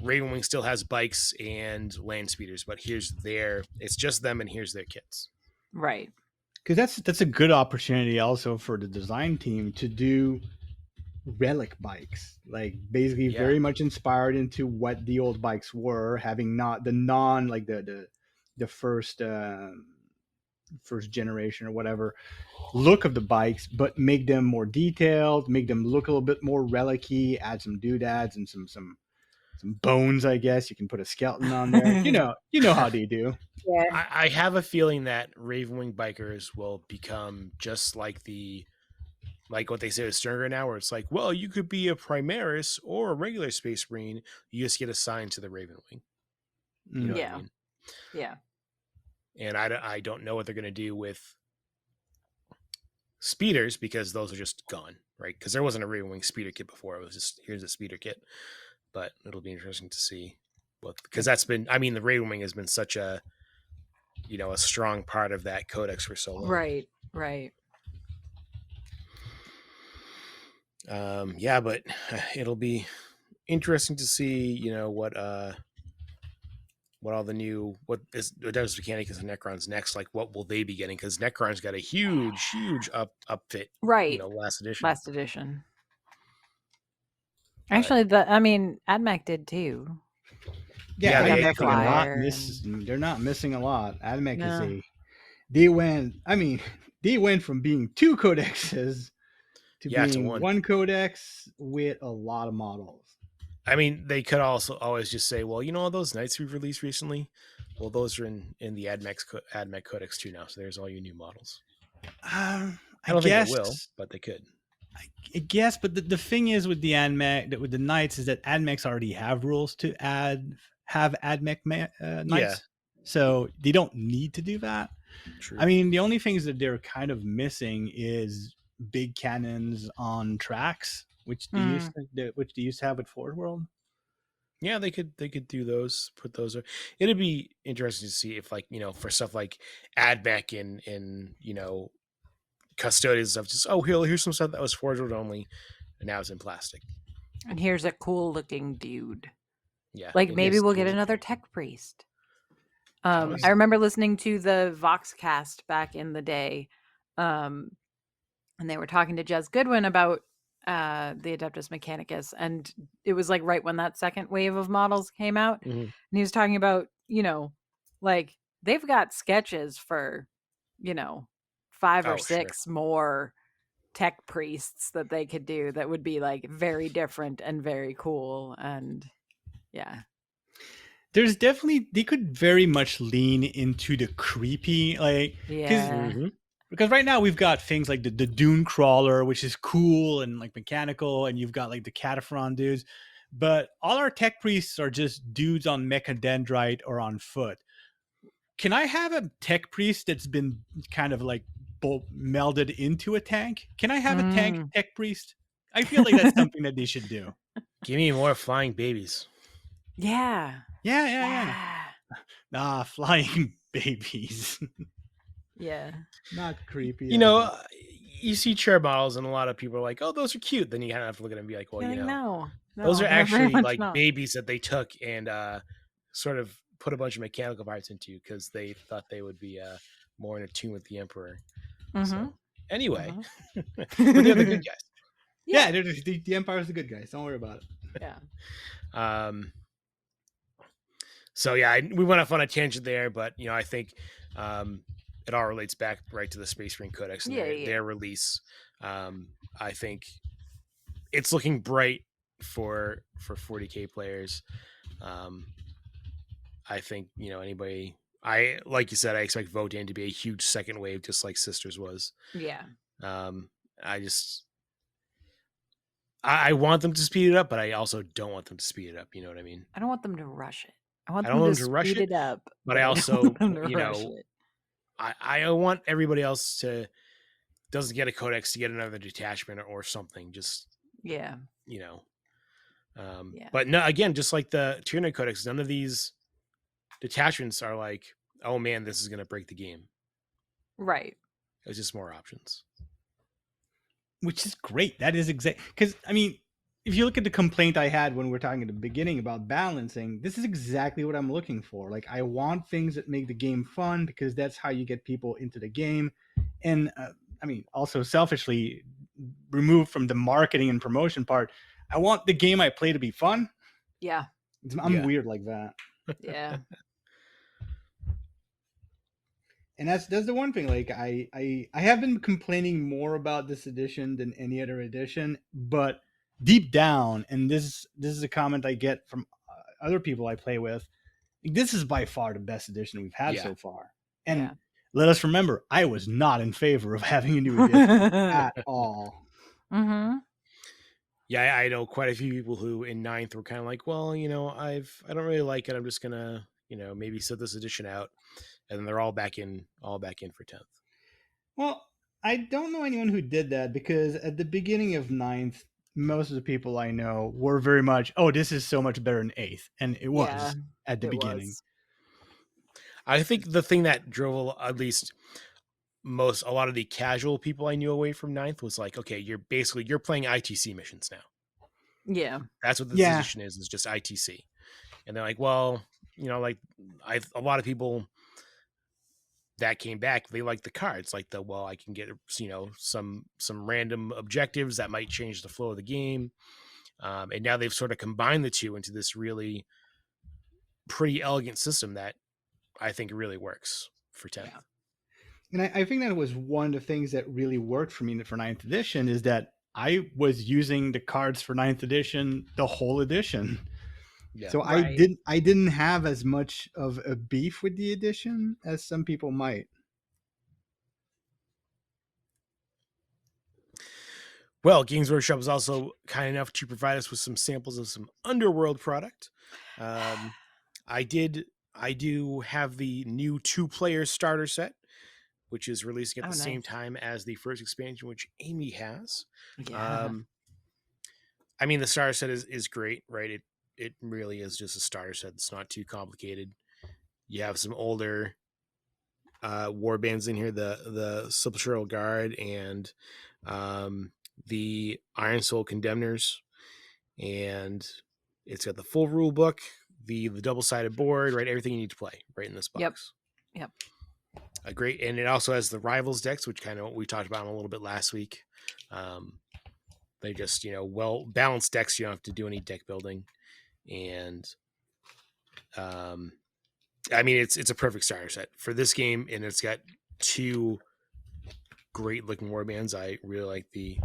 Ravenwing still has bikes and land speeders, but it's just them, and here's their kits. Right. because that's a good opportunity also for the design team to do relic bikes, like basically Yeah. very much inspired into what the old bikes were, having not the non like the first generation or whatever look of the bikes, but make them more detailed, make them look a little bit more relic-y, add some doodads and some bones. I guess you can put a skeleton on there. You know how they do. Yeah. I have a feeling that Ravenwing bikers will become just like what they say with Sterner now, where it's like, well, you could be a Primaris or a regular Space Marine. You just get assigned to the Ravenwing. You know what I Yeah. mean? Yeah. And I don't know what they're going to do with speeders, because those are just gone, right? Because there wasn't a Ravenwing speeder kit before. It was just, here's a speeder kit. But it'll be interesting to see because that's been, I mean, the Ravenwing has been such a strong part of that codex for so long. Right. Right. Yeah, but it'll be interesting to see, what all the new, what Devs Mechanicus and Necron's next, like what will they be getting? Because Necron's got a huge upfit, Right. last edition. Last edition. But, Actually, AdMech did too. Yeah, they AdMech put are in not and- they're not missing a lot. AdMech No. is they went from being 2 codexes to to being one codex with a lot of models. I mean, they could also always just say, well, all those knights we've released recently, well, those are in the AdMech Codex too now. So there's all your new models. I don't guess think they will, but they could. I guess, but the thing is with the AdMech, with the knights, is that AdMechs already have rules to have AdMech knights, Yeah. so they don't need to do that. True. I mean, the only things that they're kind of missing is big cannons on tracks, which they used to have at Forge World. Yeah, they could do those, put those. It'd be interesting to see if, like, for stuff like AdMech and custodians stuff, just here's some stuff that was Forge World only, and now it's in plastic. And here's a cool looking dude. Yeah, like maybe we'll get another tech priest. I remember listening to the Voxcast back in the day, and they were talking to Jez Goodwin about the Adeptus Mechanicus, and it was like right when that second wave of models came out, and he was talking about, like they've got sketches for 5 or 6 more tech priests that they could do that would be like very different and very cool. And yeah, there's definitely, they could very much lean into the creepy, like, because right now we've got things like the Dune Crawler, which is cool and like mechanical, and you've got like the Cataphron dudes, but all our tech priests are just dudes on Mechadendrite or on foot. Can I have a tech priest that's been kind of like melded into a tank? Can I have a tank tech priest? I feel like that's something that they should do. Give me more flying babies. Yeah. Nah, flying babies. Yeah. Not creepy. You see chair models, and a lot of people are like, "Oh, those are cute." Then you kind of have to look at them and be like, "Well, no, those are actually like not. babies that they took and sort of put a bunch of mechanical parts into because they thought they would be more in tune with the Emperor." So, anyway, but they're the good guys. Yeah, the Empire's the good guys. Don't worry about it. Yeah. So yeah, we went off on a tangent there, but I think it all relates back right to the Space Marine Codex and their release. I think it's looking bright for 40K players. I think anybody. Like you said, I expect Votan to be a huge second wave, just like Sisters was. Yeah. I want them to speed it up, but I also don't want them to speed it up. You know what I mean? I don't want them to rush it. I want them to rush speed it up, but I also, I want everybody else to doesn't get a codex to get another detachment or something. Just But no, again, just like the Tyranid Codex, none of these detachments are like, oh man, this is going to break the game. Right. It's just more options. Which is great. That is because I mean, if you look at the complaint I had when we were talking at the beginning about balancing, this is exactly what I'm looking for. Like, I want things that make the game fun because that's how you get people into the game. And I mean, also selfishly, removed from the marketing and promotion part, I want the game I play to be fun. Yeah. I'm Yeah. weird like that. Yeah. And that's the one thing. Like I have been complaining more about this edition than any other edition, but deep down, and this is a comment I get from other people I play with, this is by far the best edition we've had Yeah. so far. And Yeah. let us remember, I was not in favor of having a new edition at all. Mm-hmm. Yeah, I know quite a few people who in ninth were kind of like, well, I don't really like it. I'm just gonna, maybe set this edition out, and then they're all back in for 10th. Well, I don't know anyone who did that, because at the beginning of ninth, most of the people I know were very much, oh, this is so much better than eighth, and it was at the beginning. I think the thing that drove at least a lot of the casual people I knew away from ninth was like, okay, you're playing ITC missions now. Yeah. That's what this edition is just ITC. And they're like, well, like a lot of people that came back, they like the cards, like I can get, some random objectives that might change the flow of the game. And now they've sort of combined the two into this really pretty elegant system that I think really works for 10th. Yeah. And I think that was one of the things that really worked for me for 9th edition, is that I was using the cards for 9th edition the whole edition. Yeah. So right. I didn't have as much of a beef with the edition as some people might. Well, Games Workshop is also kind enough to provide us with some samples of some Underworld product. I do have the new 2-player starter set, which is releasing at the same time as the first expansion, which Amy has. Yeah. I mean, the starter set is great, right? It really is just a starter set. It's not too complicated. You have some older war bands in here, the Sepulchral Guard and the Iron Soul Condemners, and it's got the full rule book, the double-sided board, right? Everything you need to play right in this box. Yep. Great, and it also has the Rivals decks, which kind of we talked about them a little bit last week. They just well balanced decks. You don't have to do any deck building, and I mean it's a perfect starter set for this game, and it's got 2 great looking warbands. I really like the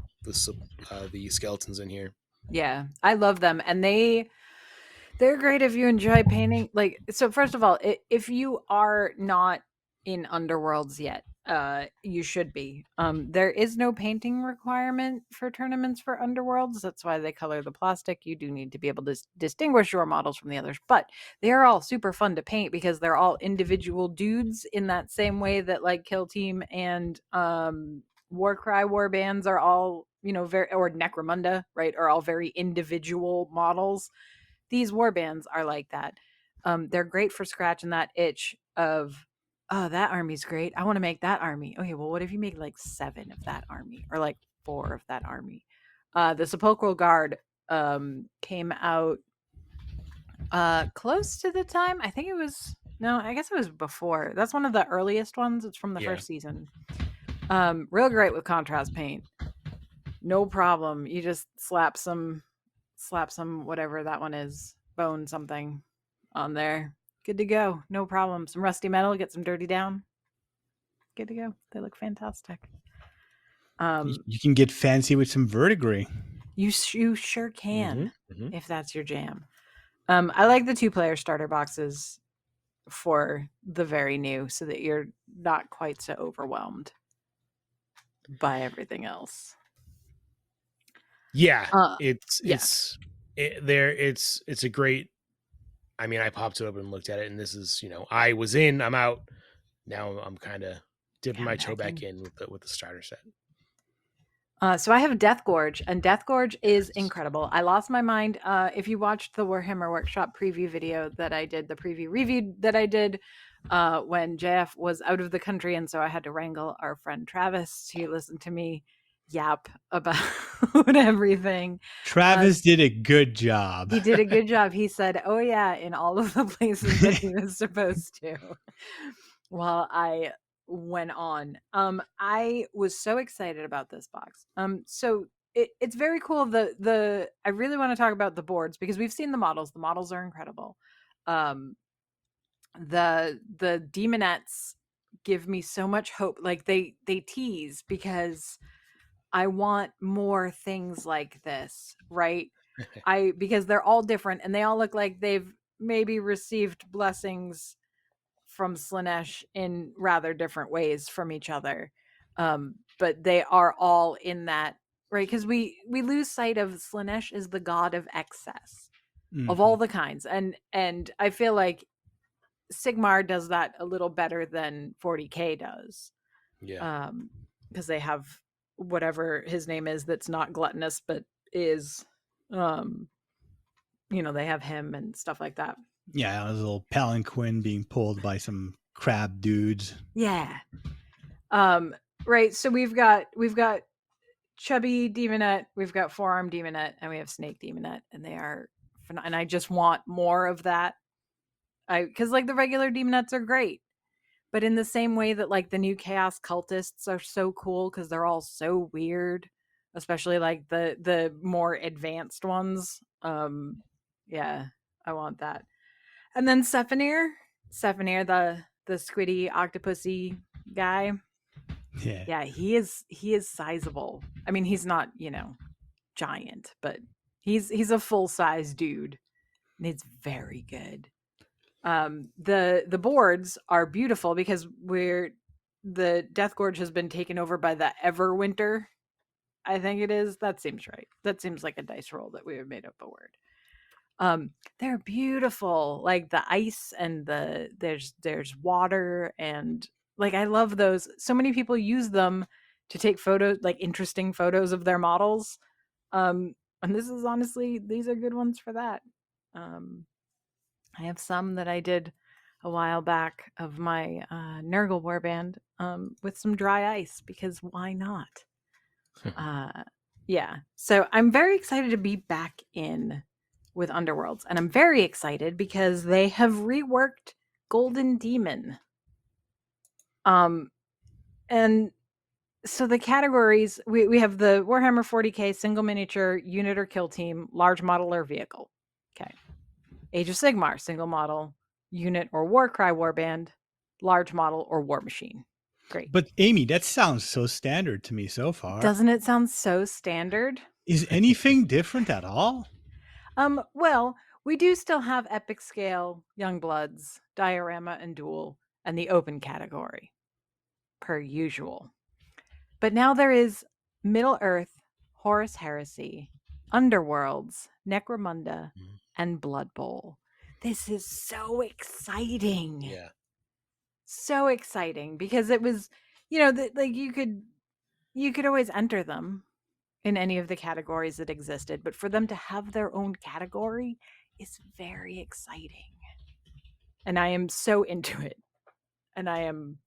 skeletons in here. Yeah, I love them, and they're great if you enjoy painting. Like, so first of all, if you are not in Underworlds yet, you should be. There is no painting requirement for tournaments for Underworlds. That's why they color the plastic. You do need to be able to distinguish your models from the others, but they are all super fun to paint because they're all individual dudes in that same way that like Kill Team and Warcry warbands are all, very, or Necromunda, right, are all very individual models. These warbands are like that. They're great for scratching that itch of, oh, that army's great. I want to make that army. Okay, well, what if you make like 7 of that army or like 4 of that army? The Sepulchral Guard came out close to the time. I think it was, no, I guess it was before. That's one of the earliest ones. It's from the first season. Real great with contrast paint. No problem. You just slap some whatever that one is, bone something on there. Good to go. No problem. Some rusty metal, get some dirty down. Good to go. They look fantastic. You can get fancy with some verdigris. You sure can, if that's your jam. I like the 2-player starter boxes for the very new, so that you're not quite so overwhelmed by everything else. Yeah, it's a great. I mean, I popped it open and looked at it, and this is, I was in, I'm out. Now I'm kind of dipping my toe back in with the starter set. So I have Death Gorge, and Death Gorge is incredible. I lost my mind. If you watched the Warhammer Workshop preview video that I did, the preview review that I did when JF was out of the country, and so I had to wrangle our friend Travis to listen to me yap about everything. Travis did a good job. He did a good job. He said, oh yeah, in all of the places that he was supposed to. While I went on. I was so excited about this box. So it's very cool. The I really want to talk about the boards because we've seen the models. The models are incredible. Um, the demonettes give me so much hope. Like they tease because I want more things like this, right? Because they're all different and they all look like they've maybe received blessings from Slanesh in rather different ways from each other. But they are all in that, right? Because we lose sight of Slanesh is the god of excess of all Mhm. the kinds. And I feel like Sigmar does that a little better than 40k does. Yeah. Because they have whatever his name is that's not gluttonous but is they have him and stuff like that. Yeah, it was a little palanquin being pulled by some crab dudes. Yeah. Right. So we've got chubby demonette, we've got forearm demonette, and we have snake demonette, and they are and I just want more of that. Because like the regular demonettes are great, but in the same way that like the new chaos cultists are so cool because they're all so weird, especially like the more advanced ones. Yeah, I want that. And then Sephinir, the squiddy octopusy guy. Yeah. Yeah, he is sizable. I mean, he's not, giant, but he's a full-size dude. And it's very good. The boards are beautiful because the Death Gorge has been taken over by the Everwinter. I think it is. That seems right. That seems like a dice roll that we have made up a word. They're beautiful, like the ice and there's water, and like I love those. So many people use them to take photos, like interesting photos of their models. And this is honestly, these are good ones for that. I have some that I did a while back of my Nurgle warband with some dry ice because why not? Yeah. So I'm very excited to be back in with Underworlds, and I'm very excited because they have reworked Golden Demon. And so the categories we have the Warhammer 40k single miniature unit or kill team, large model or vehicle. Okay. Age of Sigmar, single model, unit or Warcry warband, large model or war machine. Great. But Amy, that sounds so standard to me so far. Doesn't it sound so standard? Is anything different at all? Well, we do still have epic scale, young bloods, diorama and duel, and the open category, per usual. But now there is Middle Earth, Horus Heresy, Underworlds, Necromunda, Mhm. and Blood Bowl. This is so exciting. Yeah. So exciting because it was, like you could always enter them in any of the categories that existed, but for them to have their own category is very exciting. And I am so into it. And I am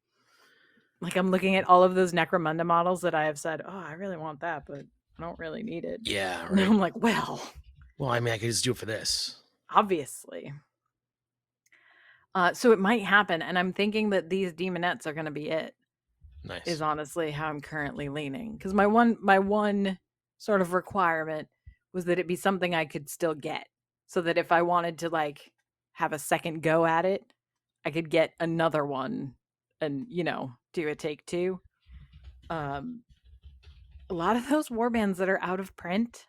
like, I'm looking at all of those Necromunda models that I have said, oh, I really want that, but I don't really need it. Yeah. And Right. I'm like, well, Well, I mean, I could just do it for this. obviously. So it might happen. And I'm thinking that these demonettes are going to be it. Nice. Is honestly how I'm currently leaning. Because my one sort of requirement was that it be something I could still get. So that if I wanted to like have a second go at it, I could get another one and, do a take two. A lot of those warbands that are out of print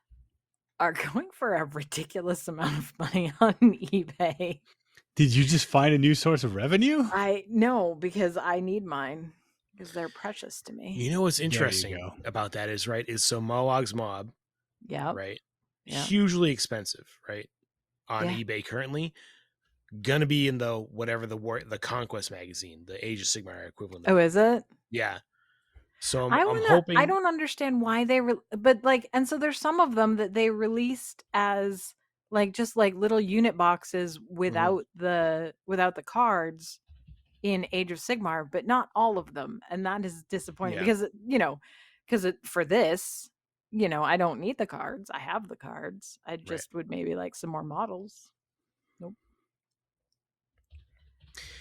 are going for a ridiculous amount of money on eBay. Did you just find a new source of revenue? I know because I need mine because they're precious to me. You know what's There you interesting go. about that is so Moog's Mob, Yep. right? Yep. Hugely expensive, right? On Yeah. eBay currently. Gonna be in the whatever the Conquest magazine, the Age of Sigmar equivalent. Oh, is it? Yeah. So I I'm hoping. I don't understand why but like, and so there's some of them that they released as like just like little unit boxes without the cards in Age of Sigmar, but not all of them, and that is disappointing Yeah. because for this, I don't need the cards. I have the cards. I just would maybe like some more models. Nope.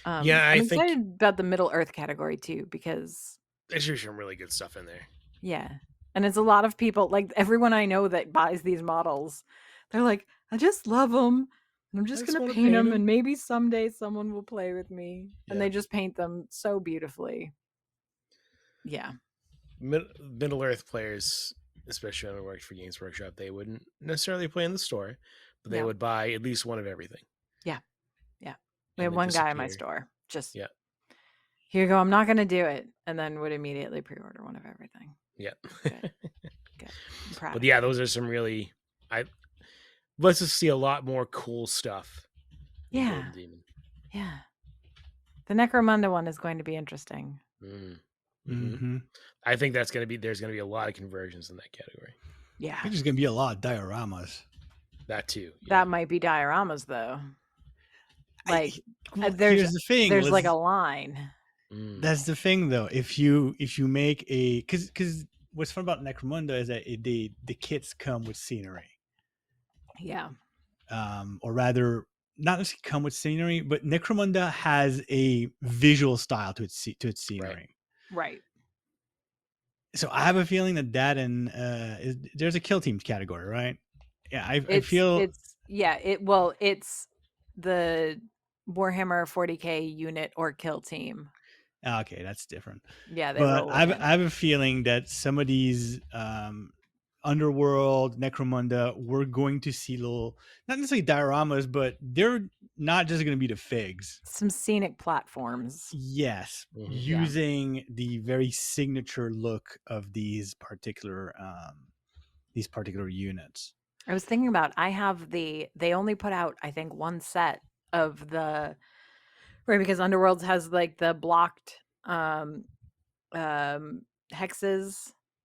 Yeah, I I'm think excited about the Middle Earth category too, because there's usually some really good stuff in there. yeah, and it's a lot of people, like everyone I know that buys these models, they're like, I just love them, and I'm just just gonna wanna paint paint them, 'em." and maybe someday someone will play with me, and Yeah. they just paint them so beautifully. Yeah, Middle Earth players, especially when I worked for Games Workshop, they wouldn't necessarily play in the store, but they no, would buy at least one of everything. yeah, yeah. We And had then one guy in my disappear. store, just Yeah. here you go. I'm not gonna do it, and then would immediately pre-order one of everything. Yeah. Good, good. I'm proud. But of yeah, him. those are some really let's just see a lot more cool stuff in Yeah, Golden Demon. yeah. The Necromunda one is going to be interesting. Mm-hmm. I think there's gonna be a lot of conversions in that category. Yeah, I think there's gonna be a lot of dioramas. That too. Yeah. that might be dioramas though. Like Here's the thing. there's like a line. That's the thing, though. If you make a because what's fun about Necromunda is that the kits come with scenery. Yeah. Or rather, not necessarily come with scenery, but Necromunda has a visual style to its scenery. Right. So I have a feeling that and there's a kill team category, right? Yeah, I feel it's the Warhammer 40k unit or kill team. okay, that's different. Yeah, they but roll I within. have a feeling that some of these Underworld, Necromunda, we're going to see little, not necessarily dioramas, but they're not just going to be the figs. Some scenic platforms. Yes, using the very signature look of these particular units. I was thinking about, they only put out, I think, one set of the, right, because Underworlds has like the blocked hexes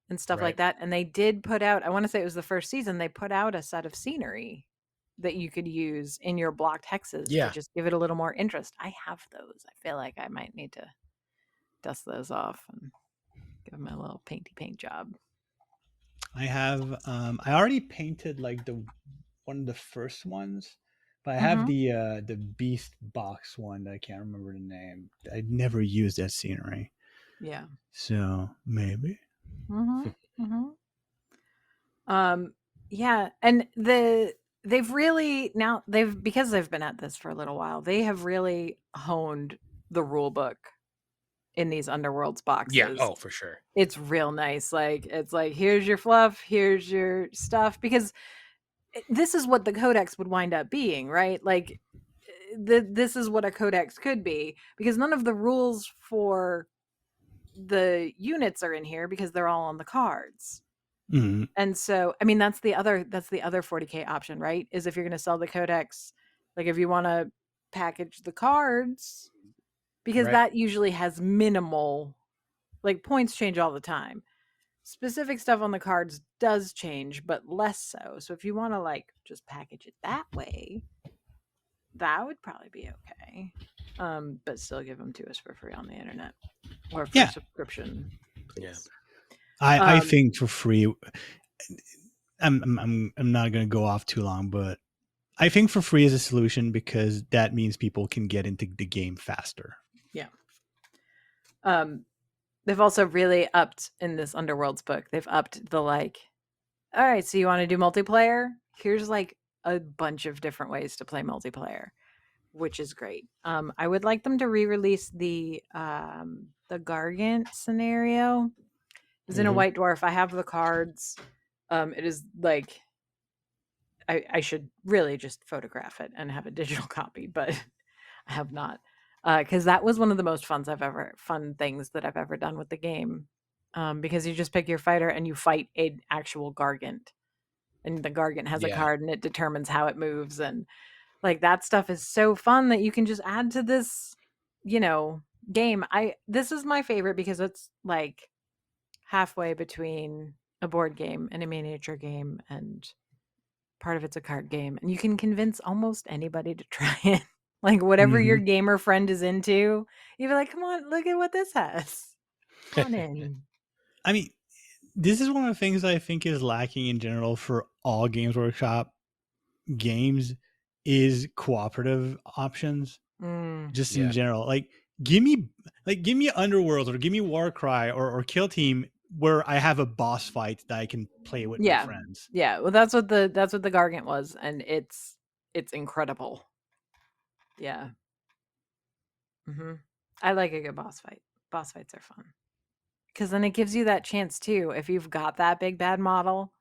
and stuff like that, and they did put out, I want to say it was the first season, they put out a set of scenery that you could use in your blocked hexes to just give it a little more interest. I have those. I feel like I might need to dust those off and give them a little paint job. I have I already painted like one of the first ones, but I have the beast box one. I can't remember the name. I never used that scenery. Yeah. So maybe. Yeah, and they've really because they've been at this for a little while, they have really honed the rule book in these Underworlds boxes. Yeah, oh, for sure. It's real nice. Like, it's like, here's your fluff, here's your stuff, because this is what the Codex would wind up being, right? Like, this is what a Codex could be, because none of the rules for the units are in here because they're all on the cards. Mm-hmm. And so, I mean, that's the other 40k option, right? Is if you're going to sell the Codex, like if you want to package the cards, because that usually has minimal, like, points change all the time. Specific stuff on the cards does change, but less so. So if you want to like just package it that way, that would probably be okay. But still give them to us for free on the internet or for subscription. Please. Yeah. I think for free. I'm not going to go off too long, but I think for free is a solution because that means people can get into the game faster. Yeah. They've also really upped in this Underworlds book. They've upped the like, all right, so you want to do multiplayer? Here's like a bunch of different ways to play multiplayer, which is great. I would like them to re-release the Gargant scenario. It's in a White Dwarf. I have the cards. It is like, I should really just photograph it and have a digital copy, but I have not. Because that was one of the most fun things that I've ever done with the game. Because you just pick your fighter and you fight an actual Gargant. And the Gargant has a card and it determines how it moves. And like, that stuff is so fun that you can just add to this, game. This is my favorite because it's like halfway between a board game and a miniature game, and part of it's a card game. And you can convince almost anybody to try it. Like, whatever your gamer friend is into, you'd be like, come on, look at what this has. Come on in. I mean, this is one of the things I think is lacking in general for all Games Workshop games is cooperative options. just in Yeah. general. Like give me Underworld or give me Warcry or Kill Team where I have a boss fight that I can play with my friends. Yeah. Well, that's what the Gargant was, and it's incredible. Yeah. I like a good boss fight. Boss fights are fun because then it gives you that chance too. If you've got that big bad model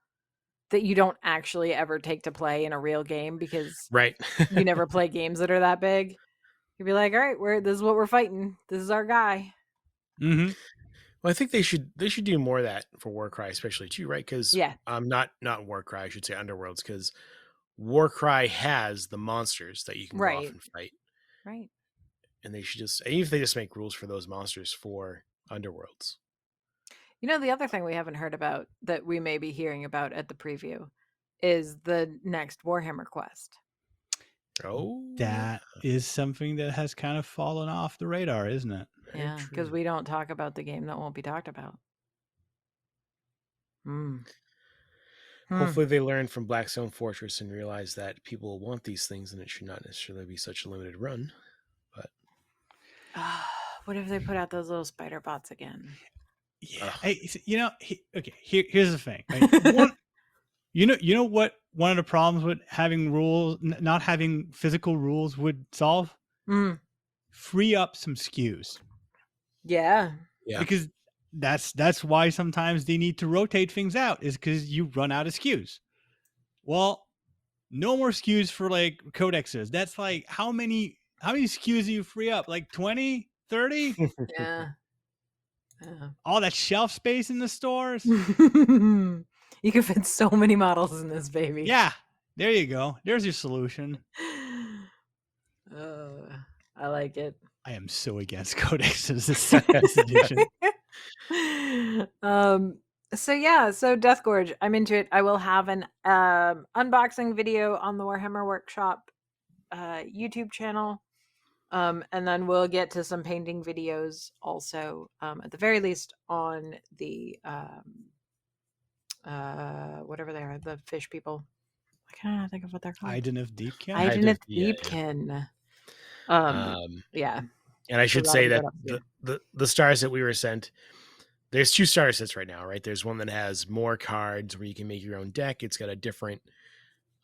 that you don't actually ever take to play in a real game because Right. you never play games that are that big, you'd be like, all right, this is what we're fighting. This is our guy. Mm-hmm. Well, I think they should do more of that for Warcry, especially too, right? Because Yeah. not Warcry, I should say Underworlds, because Warcry has the monsters that you can go off Right. and fight, Right. and they should just, even if they just make rules for those monsters for Underworlds. You know, the other thing we haven't heard about that we may be hearing about at the preview is the next Warhammer quest. Oh, That is something that has kind of fallen off the radar, isn't it? Yeah, because we don't talk about the game that won't be talked about. Hopefully they learn from Blackstone Fortress and realize that people want these things and it should not necessarily be such a limited run. But what if they put out those little spider bots again? Yeah. Hey, okay. Here's the thing. Right? You know what? One of the problems with having rules, not having physical rules, would solve. Free up some SKUs. Yeah. Because that's why sometimes they need to rotate things out, is because you run out of SKUs. Well, no more SKUs for like codexes. That's like how many SKUs do you free up? Like 20, 30? Yeah. All that shelf space in the stores. You can fit so many models in this baby. Yeah. There you go. There's your solution. I like it. I am so against codexes this edition. So Death Gorge, I'm into it. I will have an unboxing video on the Warhammer Workshop YouTube channel. And then we'll get to some painting videos also, at the very least on the whatever they are, the fish people. I cannot think of what they're called. Idoneth Deepkin. Idoneth Deepkin. Yeah. And I should say that the stars that we were sent, there's 2 star sets right now, right? There's one that has more cards where you can make your own deck. It's got a different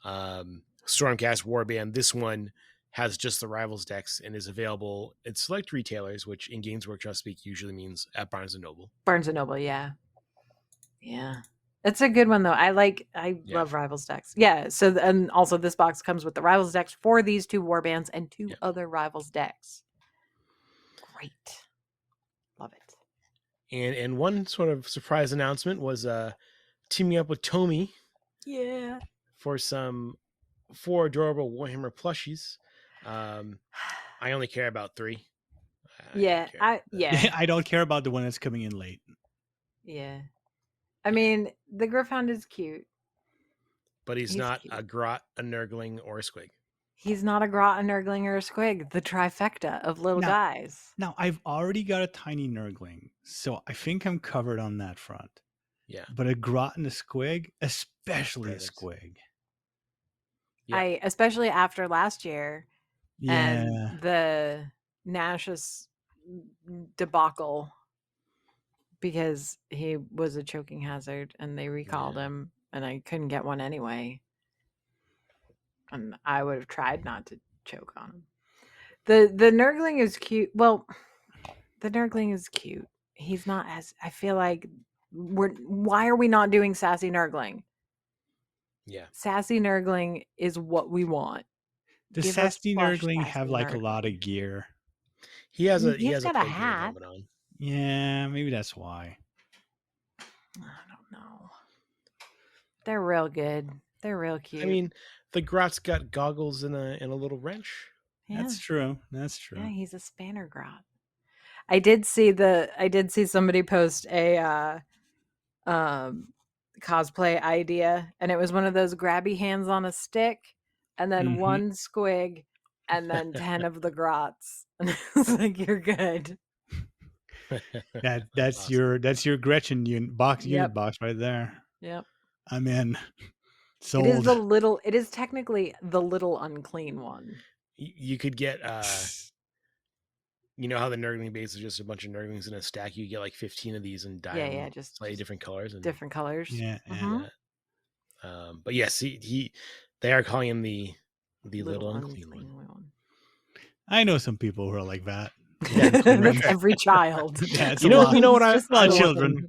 Stormcast Warband. This one has just the Rivals decks and is available at select retailers, which in Games Workshop speak usually means at Barnes & Noble. Barnes & Noble, yeah. Yeah. It's a good one, though. I love Rivals decks. Yeah, so, and also this box comes with the Rivals decks for these 2 Warbands and 2 other Rivals decks. Great. Love it. And one sort of surprise announcement was teaming up with Tomy. Yeah. For some 4 adorable Warhammer plushies. I only care about 3. I don't care about the one that's coming in late. Yeah. I mean, the Gryph-hound is cute. But he's not cute. A grot, a nurgling, or a squig. He's not a grot, a nurgling, or a squig. The trifecta of little guys. Now, I've already got a tiny nurgling, so I think I'm covered on that front. Yeah. But a grot and a squig, especially a squig. Yeah. Especially after last year. Yeah. And the Nashus debacle, because he was a choking hazard and they recalled him and I couldn't get one anyway. And I would have tried not to choke on him. The nurgling is cute. Well, the nurgling is cute. He's not as, I feel like why are we not doing sassy nurgling? Yeah. Sassy nurgling is what we want. Does sassy nurgling have like a lot of gear? He has a hat on. Yeah, maybe that's why. I don't know. They're real good. They're real cute. I mean, the grot's got goggles and a little wrench. Yeah. That's true. Yeah, he's a spanner grot. I did see somebody post a cosplay idea, and it was one of those grabby hands on a stick, and then one squig, and then 10 of the grots. And it's like, you're good. That's awesome. your Gretchen unit box right there. Yep. I'm in. Sold. It is technically the little unclean one. You could get you know how the Nurgling base is just a bunch of Nurglings in a stack? You get like 15 of these and dye Yeah, them just slightly different colors and different colors. Yeah, do that. But yes, they are calling him the little unclean one. I know some people who are like that. That's every child. Yeah, it's You a lot. know what? Just I little children. ones.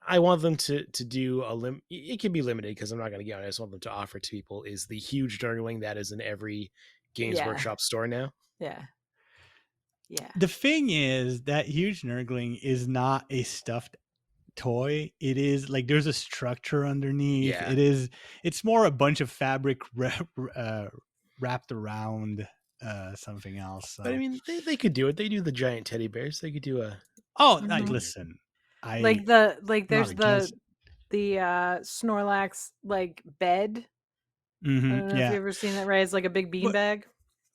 I want them to do a lim. It can be limited because I'm not going to get on. I just want them to offer to people is the huge Nurgling that is in every Games Workshop store now. Yeah. Yeah. The thing is that huge Nurgling is not a stuffed toy. It is like there's a structure underneath. Yeah. It's more a bunch of fabric wrapped around something else. So. But I mean, they could do it. They do the giant teddy bears. They could do a. Oh, listen. There's the Snorlax like bed. Mm-hmm, I don't know if you've ever seen that, right? It's like a big beanbag.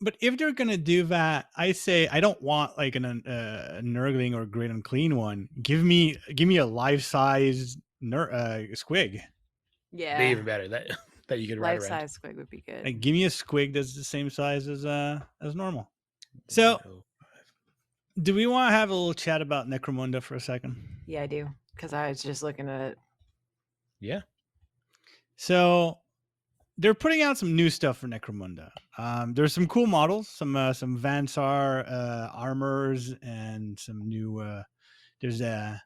But if they're gonna do that, I say I don't want like a Nurgling or a Great Unclean one. Give me a life size squig. Yeah, they even better that you could ride around. Life size squig would be good. Like, give me a squig that's the same size as normal. So, do we want to have a little chat about Necromunda for a second? Yeah, I do, because I was just looking at it. Yeah. So they're putting out some new stuff for Necromunda. There's some cool models, some Vansar armors, and some new. There's that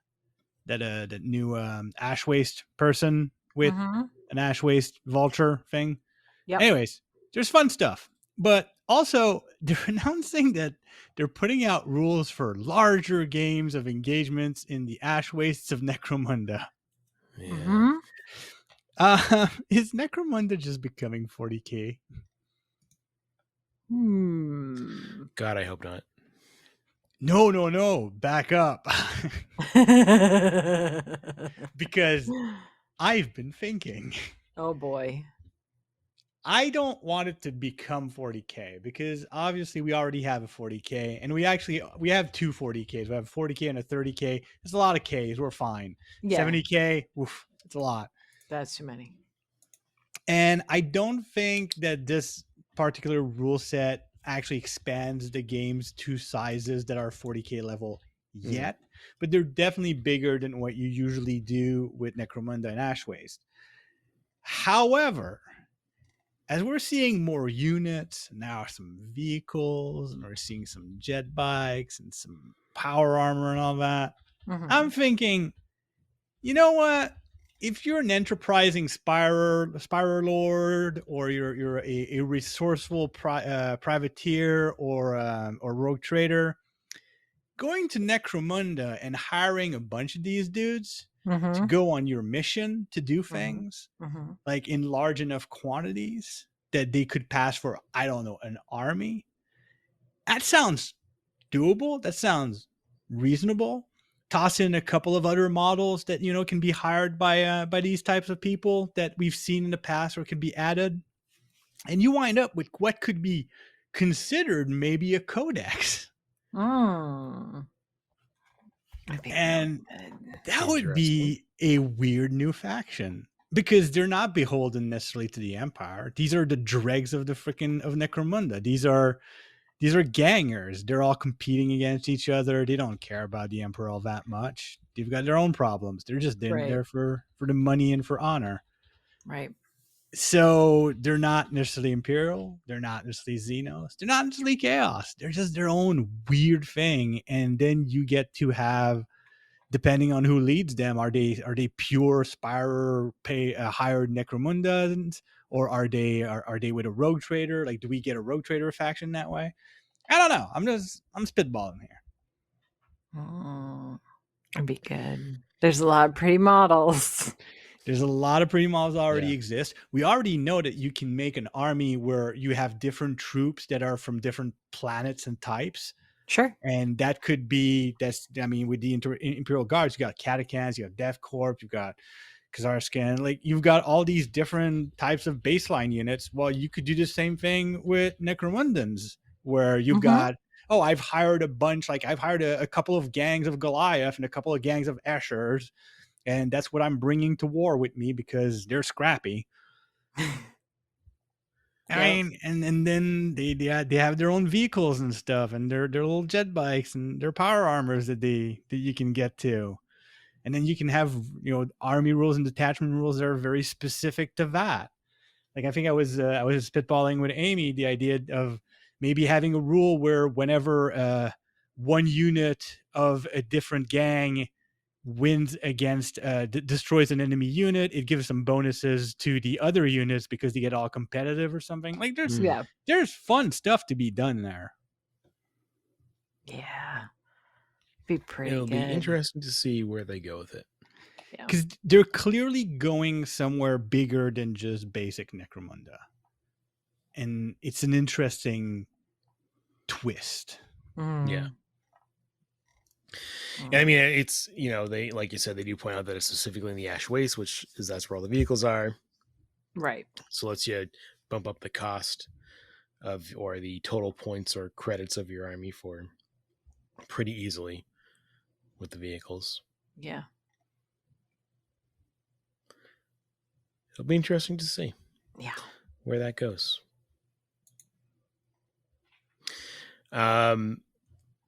new ash waste person with an ash waste vulture thing. Yep. Anyways, there's fun stuff, but also they're announcing that they're putting out rules for larger games of engagements in the ash wastes of Necromunda. Yeah. Is Necromunda just becoming 40K? God, I hope not. No. Back up. Because I've been thinking. Oh boy. I don't want it to become 40K because obviously we already have a 40K and we have two 40Ks. We have a 40K and a 30K. It's a lot of Ks. We're fine. Yeah. 70K, oof, it's a lot. That's too many. And I don't think that this particular rule set actually expands the game's two sizes that are 40K level yet, but they're definitely bigger than what you usually do with Necromunda and Ash Waste. However, as we're seeing more units, now some vehicles, and we're seeing some jet bikes and some power armor and all that, I'm thinking, you know what? If you're an enterprising Spire Lord, or you're a resourceful privateer or rogue trader, going to Necromunda and hiring a bunch of these dudes to go on your mission to do things like in large enough quantities that they could pass for, I don't know, an army. That sounds doable. That sounds reasonable. Toss in a couple of other models that, you know, can be hired by these types of people that we've seen in the past or could be added. And you wind up with what could be considered maybe a codex. And that would be a weird new faction because they're not beholden necessarily to the Empire. These are the dregs of the freaking of Necromunda. These are gangers. They're all competing against each other. They don't care about the Emperor all that much. They've got their own problems. They're just there for the money and for honor. Right. So they're not necessarily Imperial. They're not necessarily Xenos. They're not necessarily Chaos. They're just their own weird thing. And then you get to have, depending on who leads them, are they pure Spire hired Necromundans, or are they with a rogue trader? Like, do we get a rogue trader faction that way? I don't know. I'm spitballing here. It'd be good. There's a lot of pretty models. There's a lot of pretty models already exist. We already know that you can make an army where you have different troops that are from different planets and types. Sure. And that could be, with the Imperial Guards, you got Catechans, you got Death Corps, you've got Kazarskan, like you've got all these different types of baseline units. Well, you could do the same thing with Necromundans, where you've got, I've hired a bunch, like I've hired a couple of gangs of Goliath and a couple of gangs of Ashers, and that's what I'm bringing to war with me because they're scrappy. I mean, and then they have their own vehicles and stuff, and their little jet bikes and their power armors that you can get to, and then you can have army rules and detachment rules that are very specific to that. Like I think I was spitballing with Amy the idea of maybe having a rule where whenever one unit of a different gang wins against destroys an enemy unit, it gives some bonuses to the other units because they get all competitive or something. Like there's fun stuff to be done there. Yeah, be pretty It'll good. be interesting to see where they go with it. Because they're clearly going somewhere bigger than just basic Necromunda, and it's an interesting twist. Yeah. And I mean, it's, they, like you said, they do point out that it's specifically in the Ash Waste, that's where all the vehicles are. Right. So lets you bump up the cost or the total points or credits of your army for pretty easily with the vehicles. Yeah. It'll be interesting to see. Yeah. Where that goes.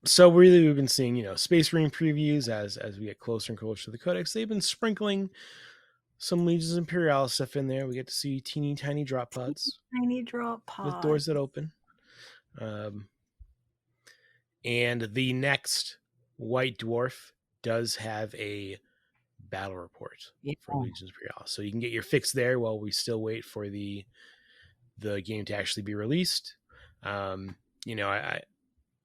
So really, we've been seeing, Space Marine previews as we get closer and closer to the Codex. They've been sprinkling some Legions Imperialis stuff in there. We get to see teeny tiny drop pods. Tiny drop pods. With doors that open. And the next White Dwarf does have a battle report for Legions Imperialis. So you can get your fix there while we still wait for the game to actually be released.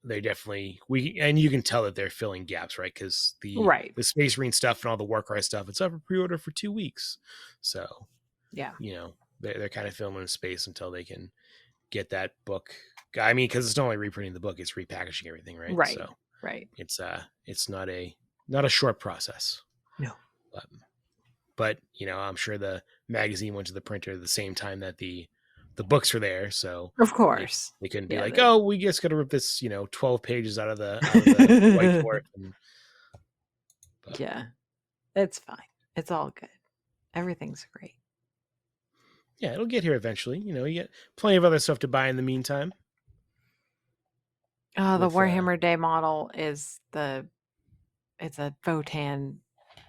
They definitely and you can tell that they're filling gaps, right? Because the Space Marine stuff and all the Warcry stuff, it's up for pre-order for 2 weeks. So they're kind of filling in space until they can get that book. I mean, because it's not only reprinting the book, it's repackaging everything, right? Right. So right. It's not a short process. No. But I'm sure the magazine went to the printer at the same time that the books were there, so of course they couldn't be like, oh, we just got to rip this 12 pages out of the White Dwarf. Yeah, it's fine. It's all good. Everything's great. Yeah, it'll get here eventually. You get plenty of other stuff to buy in the meantime. The Warhammer Day model is it's a Votan.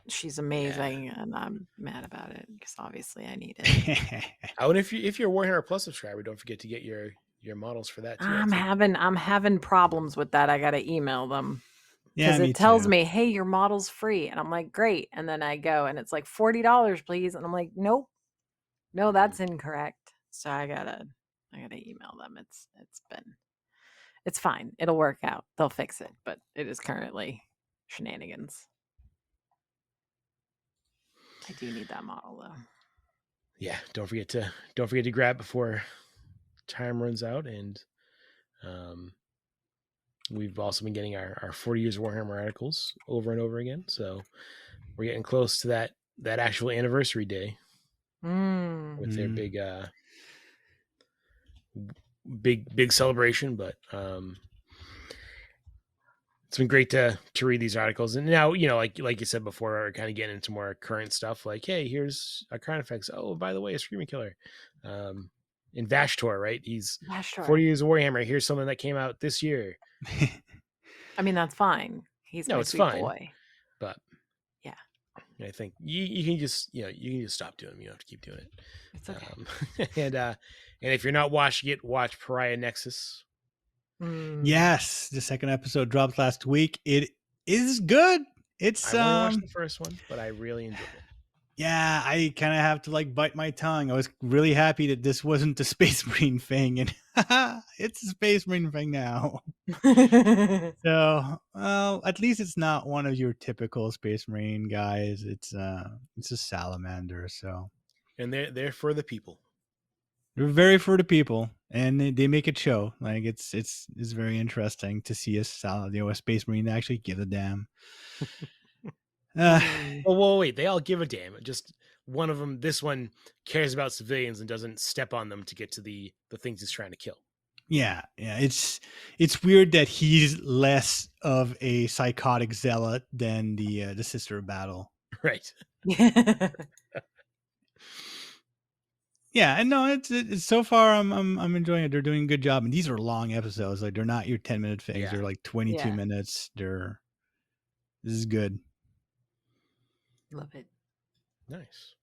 She's amazing, and I'm mad about it because obviously I need it. Oh, and if you're a Warhammer Plus subscriber, don't forget to get your models for that too. I'm having problems with that. I got to email them because it tells me, "Hey, your model's free," and I'm like, "Great," and then I go and it's like $40, please, and I'm like, "Nope, no, that's incorrect." So I gotta email them. It's fine. It'll work out. They'll fix it, but it is currently shenanigans. I do need that model though. Yeah, don't forget to grab before time runs out. And we've also been getting our 40 years of Warhammer articles over and over again. So we're getting close to that actual anniversary day with their big celebration. But it's been great to read these articles. And now, like you said before, we're kind of getting into more current stuff. Like, hey, here's our current effects. Oh, by the way, a Screaming Killer. In Vashtor, right? He's 40 years of Warhammer. Here's something that came out this year. I mean, that's fine. He's my sweet boy. But yeah, I think you can just stop doing them. You don't have to keep doing it. It's okay. And if you're not watching it, watch Pariah Nexus. Yes, the second episode dropped last week. It is good. It's I only watched the first one, but I really enjoyed it. Yeah, I kind of have to bite my tongue. I was really happy that this wasn't the Space Marine thing, and it's a Space Marine thing now. So, well, at least it's not one of your typical Space Marine guys. It's a salamander. So, and they're for the people. They're very for the people, and they make it show. It's very interesting to see a Space Marine that actually give a damn. Well, wait, they all give a damn. Just one of them, this one cares about civilians and doesn't step on them to get to the things he's trying to kill. Yeah. It's weird that he's less of a psychotic zealot than the Sister of Battle. Right. Yeah, and no, it's so far I'm enjoying it. They're doing a good job, and these are long episodes. Like they're not your 10-minute things. Yeah. They're like 22 Yeah. minutes. This is good. Love it. Nice.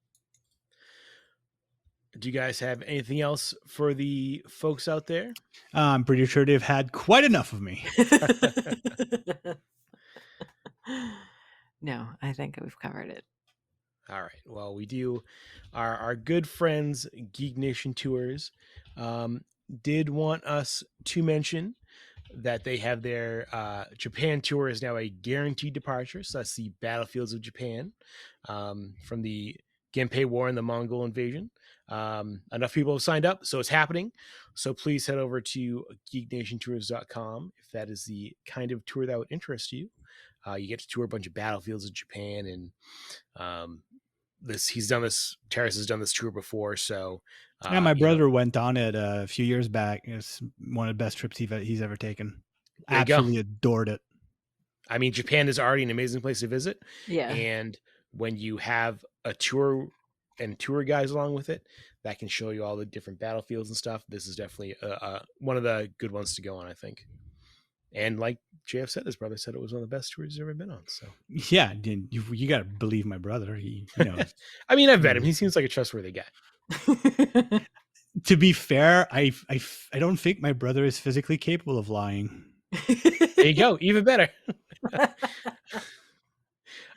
Do you guys have anything else for the folks out there? I'm pretty sure they've had quite enough of me. No, I think we've covered it. All right. Well, we do. Our good friends, Geek Nation Tours, did want us to mention that they have their Japan tour is now a guaranteed departure. So that's the battlefields of Japan from the Genpei War and the Mongol invasion. Enough people have signed up, so it's happening. So please head over to geeknationtours.com if that is the kind of tour that would interest you. You get to tour a bunch of battlefields of Japan, and Terrace has done this tour before, so Yeah, my brother went on it a few years back. It's one of the best trips he's ever taken. Absolutely adored it. I mean, Japan is already an amazing place to visit. Yeah. And when you have a tour and tour guides along with it, that can show you all the different battlefields and stuff. This is definitely one of the good ones to go on, I think. And like JF said, his brother said it was one of the best tours he's ever been on. So yeah, you got to believe my brother. He knows. I mean, I've met him. He seems like a trustworthy guy. To be fair, I don't think my brother is physically capable of lying. There you go. Even better.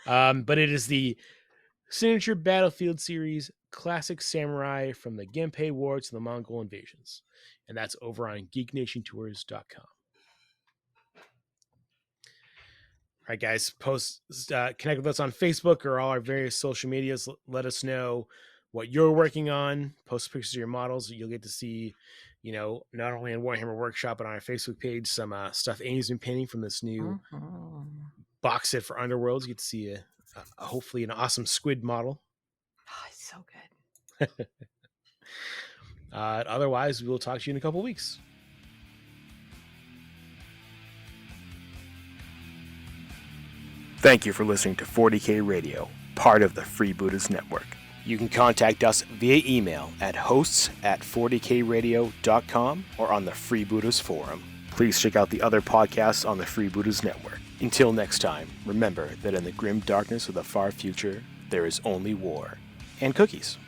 But it is the signature Battlefield series classic samurai from the Genpei War to the Mongol invasions. And that's over on geeknationtours.com. All right, guys, connect with us on Facebook or all our various social medias. Let us know what you're working on. Post pictures of your models. You'll get to see, not only in Warhammer Workshop, but on our Facebook page, some stuff Amy's been painting from this new box set for Underworld. You get to see hopefully an awesome squid model. Oh, it's so good. Otherwise, we'll talk to you in a couple weeks. Thank you for listening to 40K Radio, part of the Freebooters Network. You can contact us via email at hosts@40kradio.com or on the Freebooters Forum. Please check out the other podcasts on the Freebooters Network. Until next time, remember that in the grim darkness of the far future, there is only war and cookies.